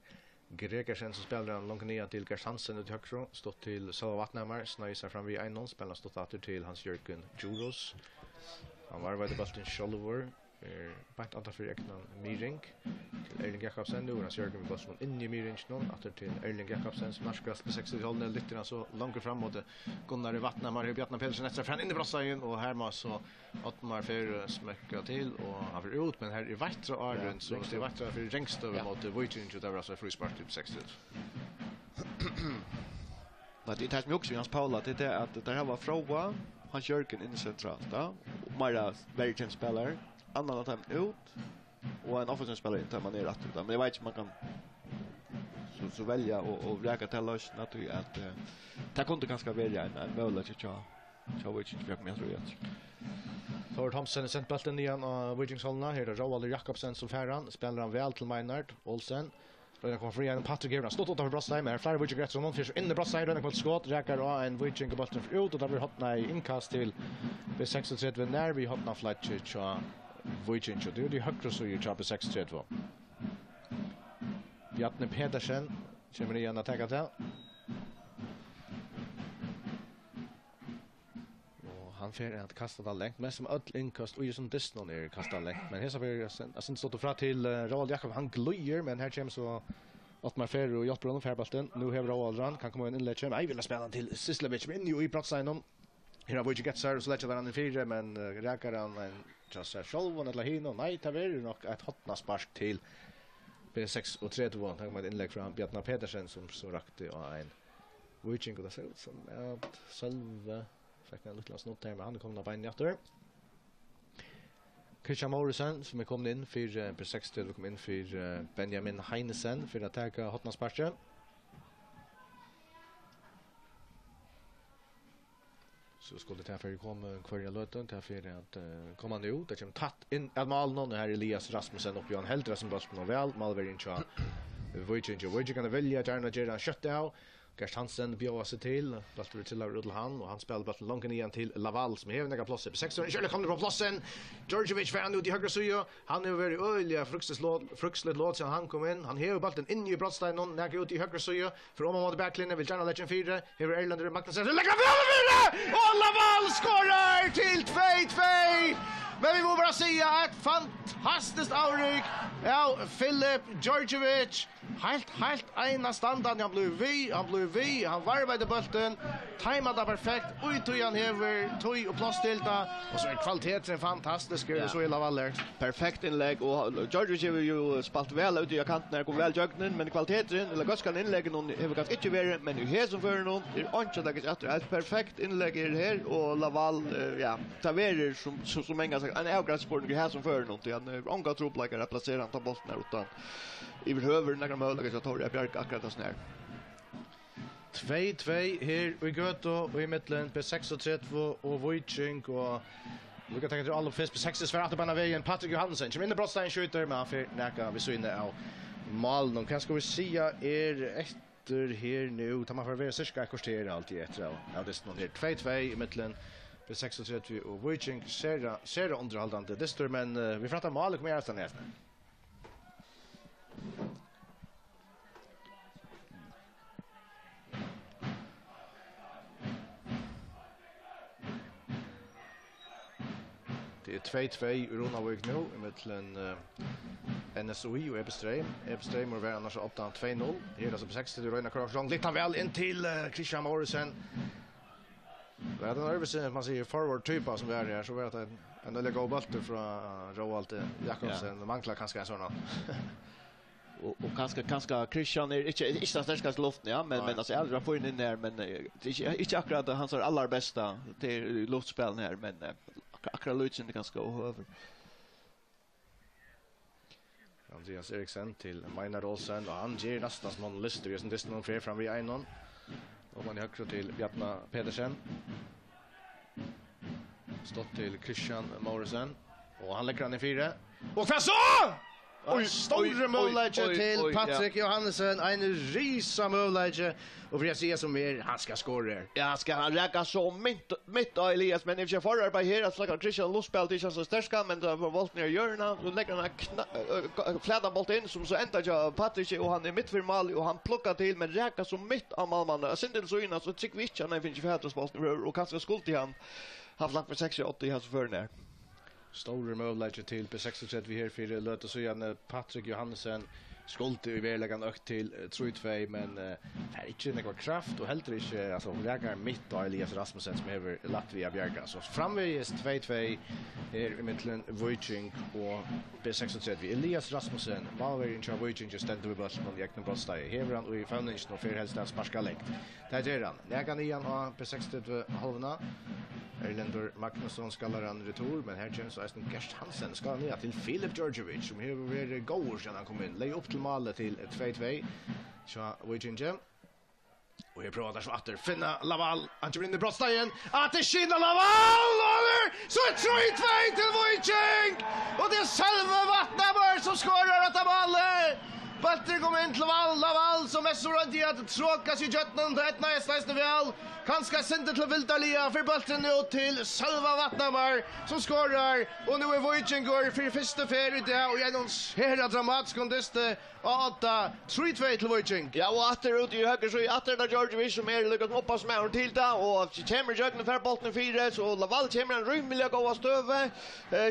Gregersen som spelar han långt ner till Gerst Hansen ut högre stått till Salva Vattnamar snöjsar fram vid en spelar stått åter till Hans Jörgen Juros. Han var vid bollen Scholver bant åter för egna Miring till Erling Jakobsen nu Hans Jörgen med bollen in i Miring någon åter till Erling Jakobsen som marskast på 60-talet lite så långt framåt Gunnar Vattnamar och Bjarne Pedersen efter fram in i brottsagen och här måste så Ottmar för smäcka till och han får ut men här är Västra Arden så det är Västra för rängst över mot Voichinger där var så frispark typ 60. Men det är också Hans Paula det är att det här var Froa Hans Jörgen in centralt då Mara verkligen spelar annan att ta ut och en offensiv spelare inte man är rätt utan men jag vet inte man kan så välja och räka till oss naturligt att det kunde ganska välja en möjlighet att jag vet inte vad jag tror jag. Thor Thomsen sent bollen igen av Wikingsholna här är Roald Jakobsen som färran spelar han väl till Maynard Olsen. Då kommer fri en Patrick Gevran stått utanför Brostheim här flera Wikinger som någon fisk in i Brostheim då kommer skott räcker och en Wikinger bollen ut och där blir hotna i inkast till B36 när vi hotna flatcher så Wikinger det är det högre så ju på 63. Bjarne Pedersen kommer igen att ta det. Han får att kasta det längt, men som öll inkast och ju som Disney är kasta längt. Men här så vill jag sen stått fra till Roald Jakob han glöjer men här kommer så att man fer och hjälper honom färbalten. Nu har Roald Rand kan komma in inlägg. Jag vill spela till Sislevic men ju i platsen. Här har vi ju gett så lägger han en fyra men räcker han en just själv och eller hin och nej tar vi nog ett hotna spark till B6 och 3-2. Han kommer inlägg från Bjarne Pedersen som så rakte och en Wiching och det ser ut som att själva fick en liten snott här men han kommer på en jätter. Christian Morrison som är kommit in för på 60 vi kom in för Benjamin Heinesen för att ta hotna sparken. Så skulle det här för komma kvarja löten till för att komma nu det kommer tatt in att mal någon här Elias Rasmussen och Johan Heldra som bollen och väl Malverin Cha Voichinger kan välja gärna göra en shutdown. Gerst Hansen bjöd sig till till Rudlhan och han spelar bollen långt igen till Laval som har några platser på 16. Kjell kommer på platsen. Georgievich fan ut i högra sida. Han är väldigt öliga fruktsled låt så han kom in. Han har bollen in i brottstein och nära ut i högra sida för om man mot backlinjen vill gärna lägga 4. Här är Erlander Magnusson lägger fram 4 och Laval skorar till 2-2. Men vi må bara säga ett fantastiskt avryck. Ja, Filip Georgievich helt ena standard han blev vi han varvade bollen tajmade perfekt och tog han över tog och plats till det och så är kvaliteten fantastisk så i Lavaller perfekt inlägg och Georgievich har ju spalt väl ut i kanten när går väl jögnen men kvaliteten eller ganska inlägg någon har kanske inte varit men nu här som för någon är inte det att ett perfekt inlägg är här och Laval ja taverer som många sagt en avgränssport här som för något han ångar trubblagar att placera han tar bollen där utan i behöver några möjligheter att ta det Björk akkurat oss ner. 2-2 här i Göto och i mitten på 36 och Voiching och vi kan tänka till alla fisk på 60 för att på vägen Patrick Johansen som inne brottstein skjuter men för näka vi så inne av mål och kanske vi säga efter här nu tar man för vara cirka kvarter alltid efter av det någon här 2-2 i mitten på 36 och Voiching ser underhållande det men vi pratar mål kommer jag nästan Det är 2-2 i Ronavik nu mellan NSOI och Ebström. Ebström har varit annars 8-2-0. Här alltså på 60 Röna Karlsson. Lite väl in till Christian Morrison. Det är den nervös man ser forward typ som det är här så vet att en del go boll från Roald Jakobsen. Det manglar kanske en sån. Och kanske Christian är inte den starkaste luften ja men alltså aldrig får in där men det är inte akkurat hans allra bästa till luftspelen här men akkurat Lutsen det ganska över. Andreas Eriksen till Maynard Olsen och han ger nästan som han lyster ju som det någon fler fram vid Einon. Och man högre till Bjartna Pedersen. Stått till Christian Morrison och han lägger han i 4. Och för så! Oj, stora målläge till Patrick Johannesson, en risa målläge och för jag ser som han ska skåra. Ja, ska han räcka så mitt av Elias men if jag får arbeta här att slå Christian Lustspel till så starka men då var volt ner hjörna och lägger han fläda boll in som så ända jag Patrick och han är mitt för mål och han plockar till men räcka så mitt av målmannen. Sen det så innan så tycker vi inte han finns för att boll och kanske skuld till han har lagt för 6-8 i hans förnär. Stora målläge till på 36 vi här för löt och så igen Patrick Johannesson skolte i verkligen ökt till 3-2 men det är inte någon kraft och helt inte alltså lägger mitt och Elias Rasmussen som över Latvia Bjärga så framvägs 2-2 är i mitten Wojcik och B36 Elias Rasmussen var i en Wojcik just ställde vi bollen och gick ner brosta i Heveran och i foundation och för helst att sparka lägt där gör han lägger nian och B60 halvna Erlendur Magnusson skallar han retur men här känns så Esten Gerst Hansen ska ner till Filip Djordjevic som har varit goal sedan han kom in lägger upp till målet till 2-2 så Wojcik och jag provar så att finna Laval han kommer in i brottsta igen att det skinner Laval så 3-2 till Wojcik och det är själva Vatnaborg som skårar detta målet. Balter kommer in till Laval som är så rönt att tråkas i Götland och ett nästa väl. Kanske sända till Vildalia för bollen nu till Salva Vatnamar som skårar och nu är Wojcik går för första färd idag och genom hela dramatisk kontesten och 3-2 till Wojcik. Ja och åter ut i höger så åter där Djordjevic som är lyckas hoppas med till där och kommer Jögnen för bollen 4 så Laval kommer en rymlig goda stöve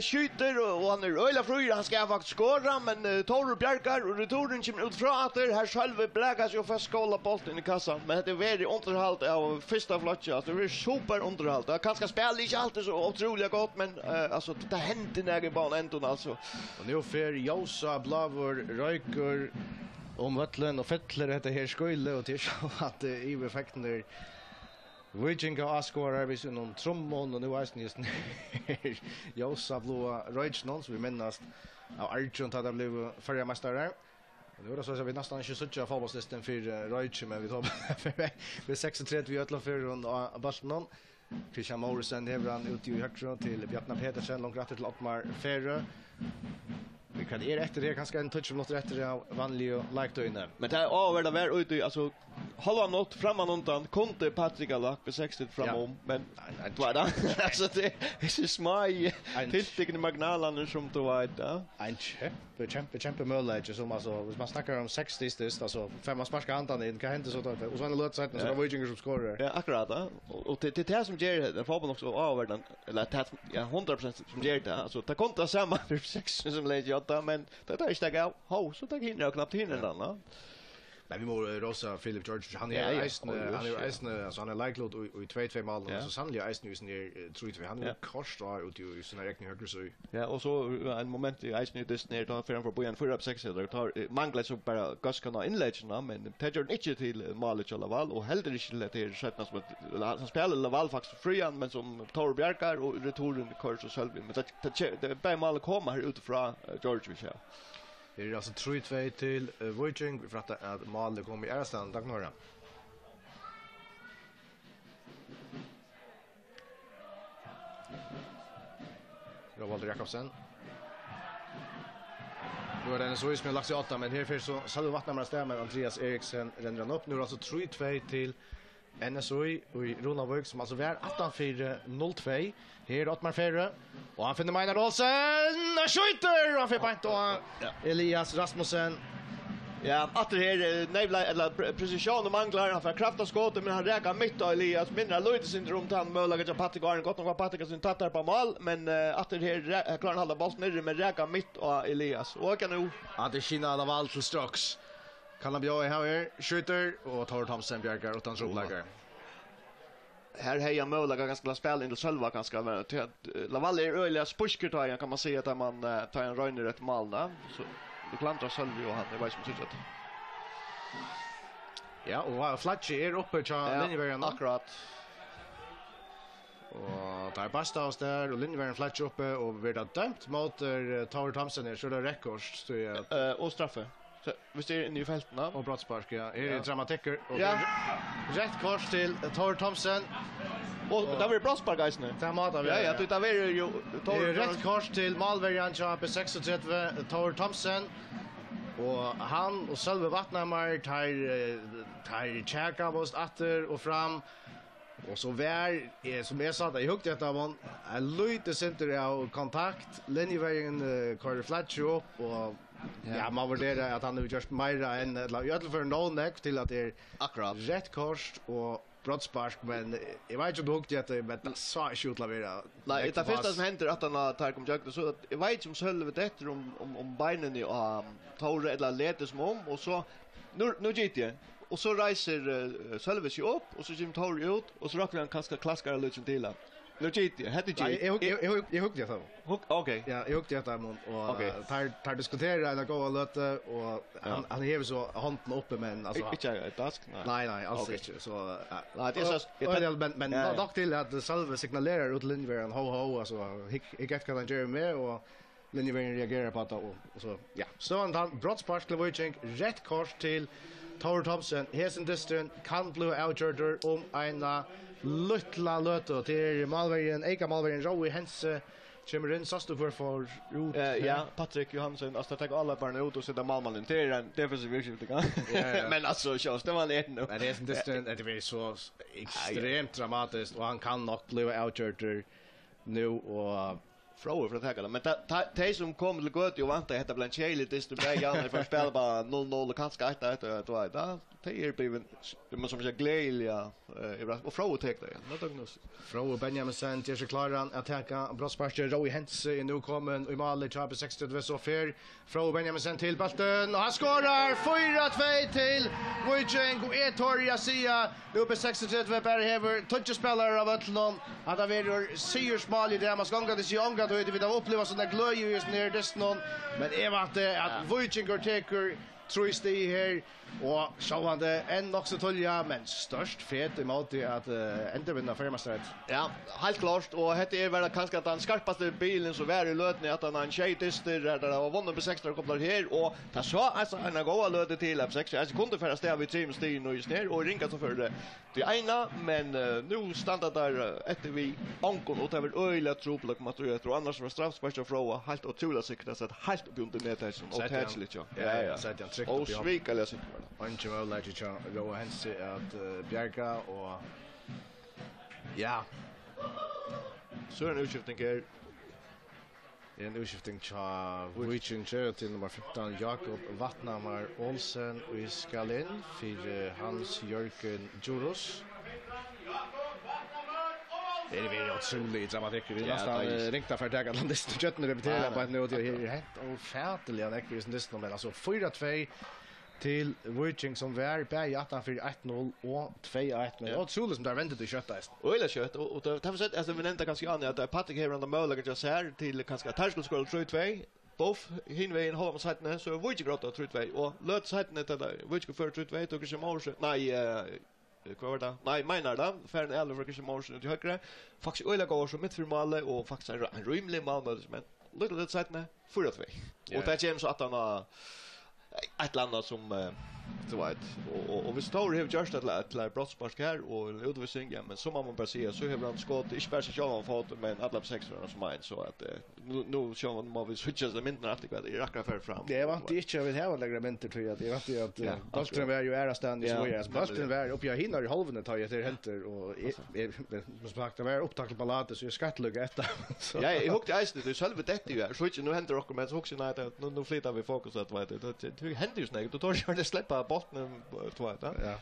skjuter och han är öla fröjd han ska faktiskt skåra men Tor Bjarkar och returen kommer ut från åter här själva blägas ju för skåla bollen i kassan men det är väldigt underhållt av första flotcha alltså det är super underhållt. Det kanske spelar inte alltid så otroligt gott men alltså det händer när i banan ändå alltså. Och nu för Josa Blavor Röjker om vattlen och fettler heter här skulle och till så att i effekten där Wojcik och Askor vi ser någon trummon och nu är det just Josa Blåa Röjknon så vi minnas av Arjun hade blivit förra mästare. Nu är det så att vi nästan inte söker fotbollslisten för Röjkje men vi tar för 36 vi ötlar för och Barcelona. Christian Morrison Heveran ut i högre till Bjartna Pedersen långt rätt till Ottmar Ferre. Vi kan efter det kanske en touch något rätt av vanlig och like då inne. Men det är över där ute alltså halva något framan undan kunde Patrick Alak för 60 framom men vad då alltså det är så smaj tillstickande magnalan som då var det en champ målläge som alltså man snackar om 60 stist alltså fem man sparkar andan in kan hända så där och så en låt sätt så var Wojcik som skorar. Ja akkurat och det som ger det får man också över den eller att ja 100% som ger det alltså det kontra samma för 60 som lägger men det är inte gå så det hinner knappt hinner den. Men vi må rosa Philip George han är eisen alltså han är likelot i 2-2 mål och så sannliga eisen ju ner 3-2 han är korstar ut i såna räkning högre så. Ja och så en moment i eisen det ner då för början för upp 6 där tar manglar så bara gaskana inläggarna men Tedger inte till målet i Laval och heller inte till sättnas som han spelar Laval faktiskt frian men som Tor Bjarkar och returen kurs och själv men det bara mål kommer här utifrån George Michel. Det är alltså 3-2 till Wojcik för att målet kommer i Ärstand Dagnora. Roald Jakobsen. Nu är det en så som lagt sig 8 men här för så Salve Vatnamar stämmer Andreas Eriksen ränner upp. Nu är det alltså 3-2 till NSOI och i Ronavik som alltså var 18-4-0-2. Här Ottmar Ferre och han finner Maynard Olsen och skjuter och han får point och Elias Rasmussen Ja, att det här nejvla eller precision och manglar han för kraft och skott men han räkar mitt och Elias mindre lite syndrom han möjligen att Patrik har gått några Patrik som tattar på mål men att det här klarar hålla bollen ner med räkar mitt och Elias. Och kan nu att det skina av allt till strax. Kan han bjöa här skjuter och tar Thomsen Bjärgar utan troplagar. Här hejar möjligen ganska spel in till själva ganska men Laval är öliga spushker kan man säga att man tar en röjner ett mål så det klantar Sölvi och han är bara som tycker att ja, och Fletcher är uppe till linjevägen. Akkurat. Och där Bastos där och linjevägen Fletcher uppe och vi har dömt mot Tower Thomsen så det rekords så jag och straffe. Så vi ser in i fältena och brottspark ja. Är det dramatiker och rätt kors till Tower Thomsen. Och där var brottspark guys nu. Där matar vi. Ja, det var ju rätt kors till Malverian Chap 36 Tower Thomsen. Och han och Sölve Vattnamar tar checka oss åter och fram. Och så är som jag sa att jag huggt detta av en lite center av kontakt. Linjevägen kör Fletcher upp och ja, man värderar att han har gjort mer än i alla fall för någon till att det är akkurat rätt kors och brottspark men jag vet inte om du huggt detta men det sa inte ut lavera. Nej, det första som händer att han tar kom jag så att jag vet inte om Sölve det om benen och Tore eller leder som om och så nu gick det och så reser Sölve sig upp och så kommer Tore ut och så räcker han kanske klaskar lite till han. Nu gick det. Hade jag huggt detta. Okej. Ja, jag huggt detta och tar diskutera en gå lite och han häver så handen uppe men alltså inte ett task. Nej, alls inte så nej, det är så men dock till att Sölve signalerar ut linjevägen ho alltså jag kan inte göra med och linjevägen reagerar på det och så ja. Så han brottspark till Wojciech rätt kors till Tower Thomsen Hesen Distrin kan bli outjorder en luttla löte till Malverian Eka Malverian Roy Hense kommer in så för ut ja Patrik Johansson alltså tar alla barn ut och sätter Malmalen till en defensiv virkning men alltså just det var det nu men Hesen Distrin det är så extremt dramatiskt och han kan nog bli outjorder nu och frågor för att ta men det som kom till gott och vänta heter bland Chile det är bra igen för spel bara 0-0 och kanske att då det är blivit man som säger glädje och frågor tar det något frågor Benjamin Sent är så klar att attacka brottsparker Roy Hens är nu kommen i mål i Chapter 60 det så fair frågor Benjamin Sent till bollen och han skorar 4-2 till Wojciech och Etoria Sia nu på 63 bara häver touchspelare av Atlant att det är segersmål i det man ska gånga det sig ånga då det vi har upplevt såna glöj just ner det någon men är vart att Wojciech tar tror steg här och så han det en också tolja men störst fet emot att ändå vinna förmästret. Ja, helt klart och det är väl kanske att den skarpaste bilen så var i lötne att han en tjejtester där det var vunnen på 16 kopplar här och det så alltså en goda löte till av 6 sekunder för att stäva vid team stin och just ner och ringa så för det. Det ena men nu stannar där efter vi ankon och det är öliga trubbel kommer tror jag annars var straffspark från helt otroligt säkert så att helt upp under meter som och tätligt ja så att jag tryckte och svika läs inte väl lägga Roy Hens att Bjärka och ja så en utskiftning är en utskiftning Wojciech till nummer 15 Jakob Vattnamar Olsen och ska in för Hans Jörgen Juros. Det är väl otroligt dramatiskt. Vi nästan ringta för att jag landade stjärnorna repetera på nu och det är helt ofärtligt att det är nästan men alltså 4-2 till Wojciech som var på 18-1-0 och 2-1 men otroligt som där väntat i kötta häst. Öle kött och det har sett alltså vi nämnde kanske att Patrik här under möjligheten just här till kanske Tarskelskål 3-2 Bof hinvägen håller man sätten så Wojciech gråta 3-2 och löt sätten där Wojciech för 3-2 tog sig mål nej vad var det? Nej, menar det. Färn eller för kanske Morsen till höger. Faktiskt öliga går så mitt för målet och faktiskt en rymlig mål men lite sätten 4-2. Och det känns så att han har ett land som Du vet. Och vi står här just att till brottspark här och en utvisning, ja, men som man bara säger så har han skott inte bara sig av fot men alla på 6 som mine så att nu kör man vi switches dem inte alltid vad det räcker för fram. Det var inte jag vill ha några mentor tror jag. Det var att bollen var ju ära stand så ja. Bollen var uppe jag hinner i halvan tar jag till helt och måste pakta var upptackla ballade så jag skattlugga efter. Ja, jag hukte isen det själva det ju. Switch nu händer också men så också nu flyttar vi fokus att vet det händer ju snägt. Då tar jag det släppa botten två ja.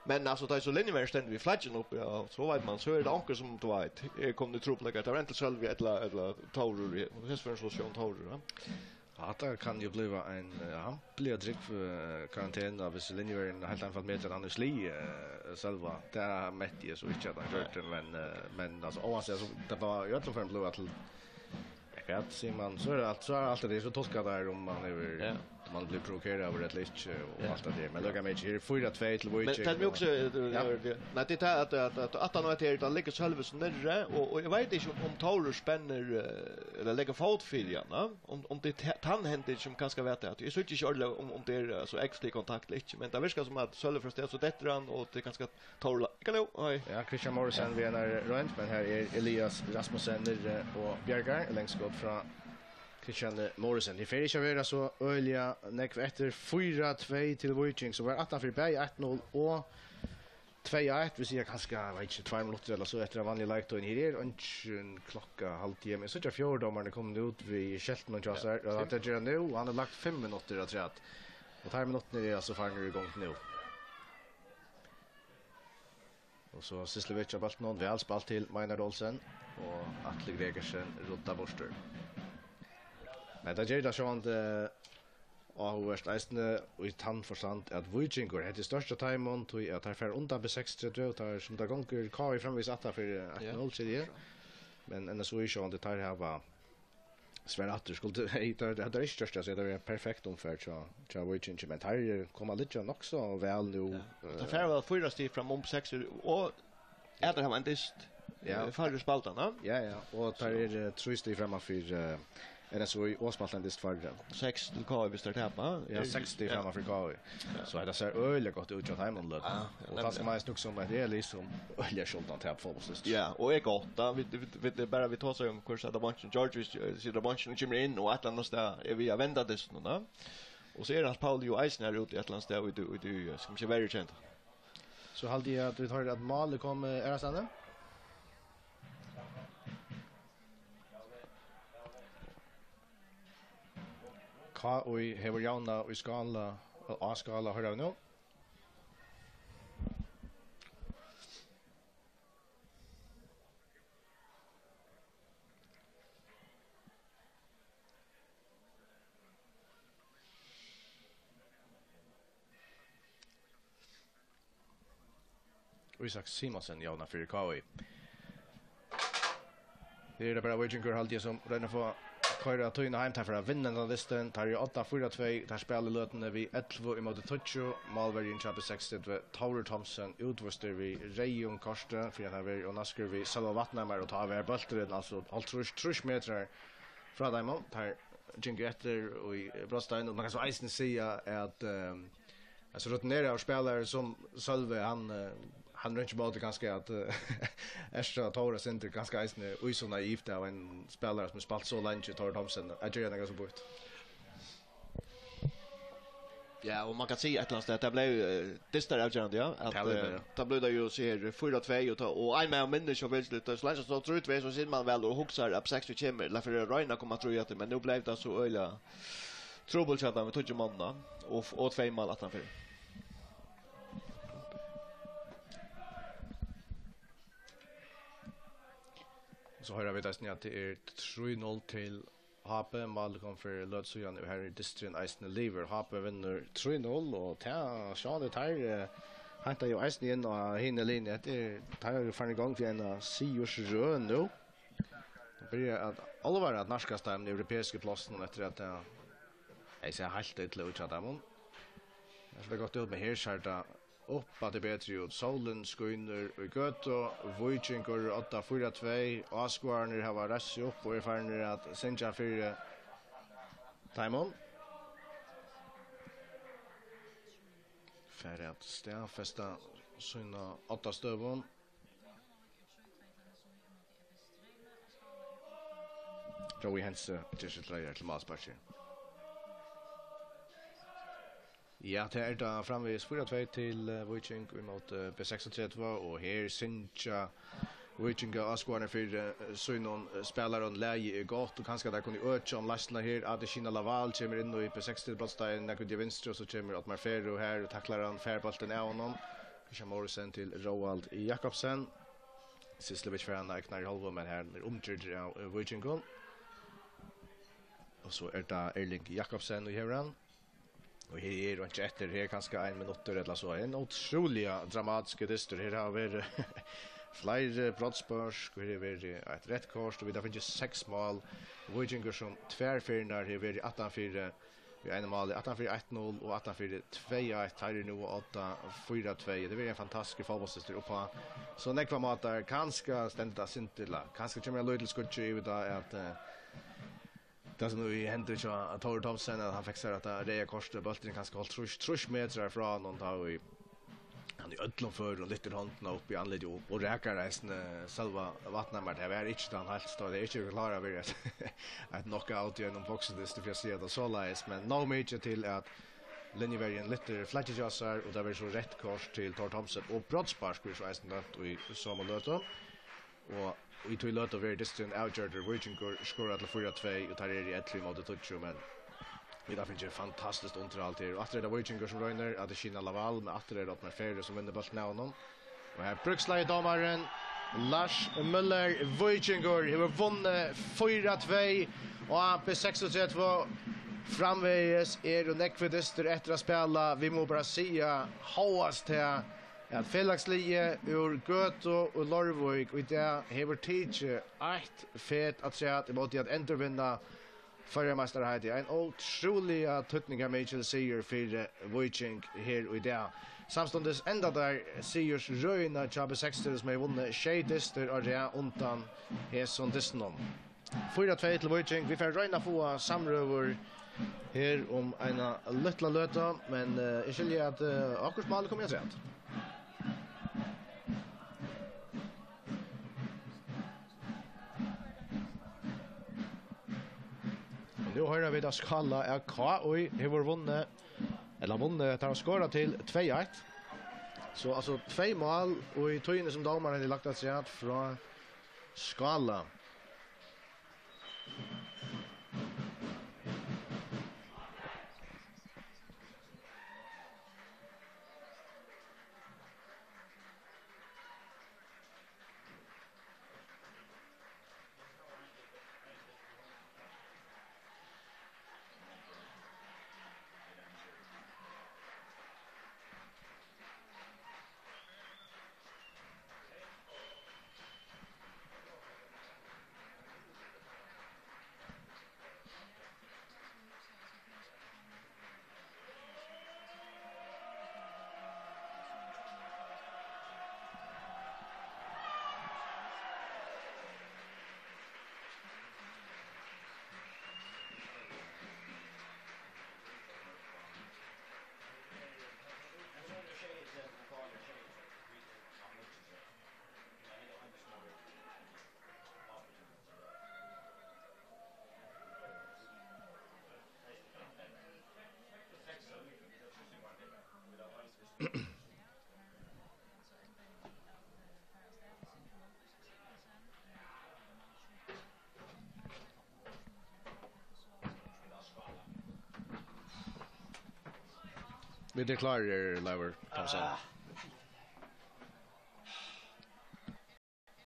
Men alltså det är så linjevär ständigt vi flaggen upp ja, så vet man så är det anker som du vet kommer det troplägga att rental själv eller taurur och det är för en social taurur. Ja, det kan ju bli en han blir drick för karantän av så linjevär helt enkelt med att han är sli själva. Det är mätt så inte att han gjort det men alltså oavsett så det var ju att för en blå till jag vet ser man så är det alltid det så tolkar där om man är man blir provokerad över ett list och allt det men look at me here 4-2 till Wojciech. Men det är också nej det är att han har det ligger själva så nära och jag vet inte om Taurur spänner eller lägger fot för ja om det tandhänder som kanske vet att jag såg inte om det är så extra kontakt lite men det verkar som att själva förstår så det han och det kanske Taurur kan oj ja Christian Morrison vi är runt men här är Elias Rasmussen och Björgar längst skott från Christian Morrison. Det färdig vara så öliga näck efter 4-2 till Wojciech så var 8 för Berg 1-0 och 2-1 vi ser kanske vet inte 2 minuter eller så efter en vanlig like då in här en klocka halvtimme men så jag fjärdomarna kom ut vid Shelton och Jossar och det gör nu och han har lagt 5 minuter att rätt. Och 5 minuter är alltså farner igång nu. Och så Sislevic har valt någon väl spalt till Maynard Olsen och Atle Gregersen rota borster. Men det gör det så att och värst eisne och i tandforstand att Wojciech går det största timon till att han får undan på 6-3 tar som där gånger kvar framvis att för att 0 CD. Men en så är ju det tar här var Sven Atter skulle hitta det är största så det är perfekt omfärd så Wojciech men här kommer lite också väl nu. Det får väl 4 steg fram om 6 och är det har en dist. Ja, förra spaltarna. Ja och tar är 3 steg framåt för är det så i åspalten det för 6 till KV vi startar hemma. Ja 60 framåt för KV. Så är det så öle gott ut att hemma löd. Och fast man är nog att det är liksom öle skjultan till fotbollslyst. Ja, och är gott. Vi bara vi tar så om kurs att bunchen George så det bunchen kommer in och att annars där är vi vända det nu. Och så är det Paul ju Eisner ut i Atlantis där och du ska inte vara känt. Så hade jag att vi tar att mål kommer är det sanna? Och hever jauna och skala och A-skala hör du nu? Isak Simonsen jauna för KV. Det är bara Wojciech alltid som ränner för köra tøyna heim til for å vinne den listen. Tar jo 8-4-2, tar spiller løtene vi 11 imot Tuccio, Malvergen kjøper 60, Taurur Thomsen utvuster vi Reion Korste, for at vi og nasker vi Selva Vatnammer og tar vi bølteren, altså alt 3 meter fra dem. Tar Jinky etter og i Brostein, og man kan så eisen si at alltså rutinerade av spelare som Sölve han rent bara ganska att Estra Torres inte ganska isne och så naivt av en spelare som spelat så länge Tor Thomson jag gör något så bort. Ja, och man kan se att det blev det avgörande ja att det blev det ju ser 4-2 och en med minne så väl det så länge så tror ut så ser man väl och huxar upp 6 kommer la för Reina kommer tror jag men nu blev det så öliga trouble chat med touch manna och 2 mål att han för. Så har vi det att det är 3-0 till Hape Malcolm för Lödsöjan och här i Distrin Eisner Lever. Hape vinner 3-0 och ta Sean det här hantar ju Eisner in och hinner linje. Det tar ju för en gång för en Sius rön nu. Det blir att allvar att norska stämmen i europeiska platsen efter att jag ser helt ut till att dem. Jag ska gå ut med Hirscharta upp att det bättre ut. Solen skiner och gött och Wojciech 8-4-2. Asquarner har rätt upp och är färdig att sänka för Timon. färre att stäfesta sina 8 stövon. Joey Hense till till Masparcher. Ja, det är då framvis 4-2 till Viking emot B36 och här synja Viking Asquarner för Synon spelar on läge är gott och kanske där kunde öka om lastna här att Kina Laval kommer in och i B60 brottstein när kunde vänster så kommer att Marfero här och tacklar han färbollen av honom. Christian Morrison till Roald Jakobsen. Sislevic för han knär i halva men här omtryder av Viking. Och så är det Erling Jakobsen och Heran. Och här är det efter här kanske 1 minut eller så. En otroliga dramatiska dyster här har vi flera brottspörs, här är vi ett rätt kort och vi har finns 6 mål. Vikingur som tvärfyrnar här vi 18-4 vi en mål 18-4 1-0 och 18-4 2-1 här nu 8-4-2. Det blir en fantastisk fotbollsdyster uppa. Så nekva matar kanske ständigt sintilla. Kanske kommer en little skutch i det att det som nu händer så att Tor Thomsen att han fixar att Rea Korsted bulten kanske håll 3 meter från någon tar vi han är ödlom för och lite handen upp i anledning och räkar resten själva vattnet det är inte han helt står det är inte klara vi att knockout genom boxen det för se det så läs men no major till att linjevägen lite flatjassar och där var så rätt kors till Tor Thomsen och brottspark skulle så ästen då i samma löta och vi tog lot of very distant outjorder Viking score till 4-2 och tar det i ett mot touch men vi där finns ju fantastiskt underhåll här och efter det Viking som röner att Kina Laval med efter det att Marfero som vinner bollen av honom och här Bruxley domaren Lars Müller Viking har vunnit 4-2 och AP36 framvägs är och nekvidister efter att spela vi må bara säga håast här att Felixlie ur Göto och Lorvik och det har teacher ett fet att säga att emot att intervinna förra mästerhet en otrolig tutninga Mitchell Seger för Viking här och där samstundes ända där Segers röna Chabe 60 som har vunnit Shadister och det undan Heson Disnon 4-2 till Viking vi får röna få samröver här om en lilla löta men jag skulle att akkurat mål kommer jag säga nu har vi då skalla är KOI har vunnit eller vunnit tar skora till 2-1. Så alltså 2 mål och i tøyene som domaren har lagt att säga från skalla. Vi deklarerar Lever Thomsen.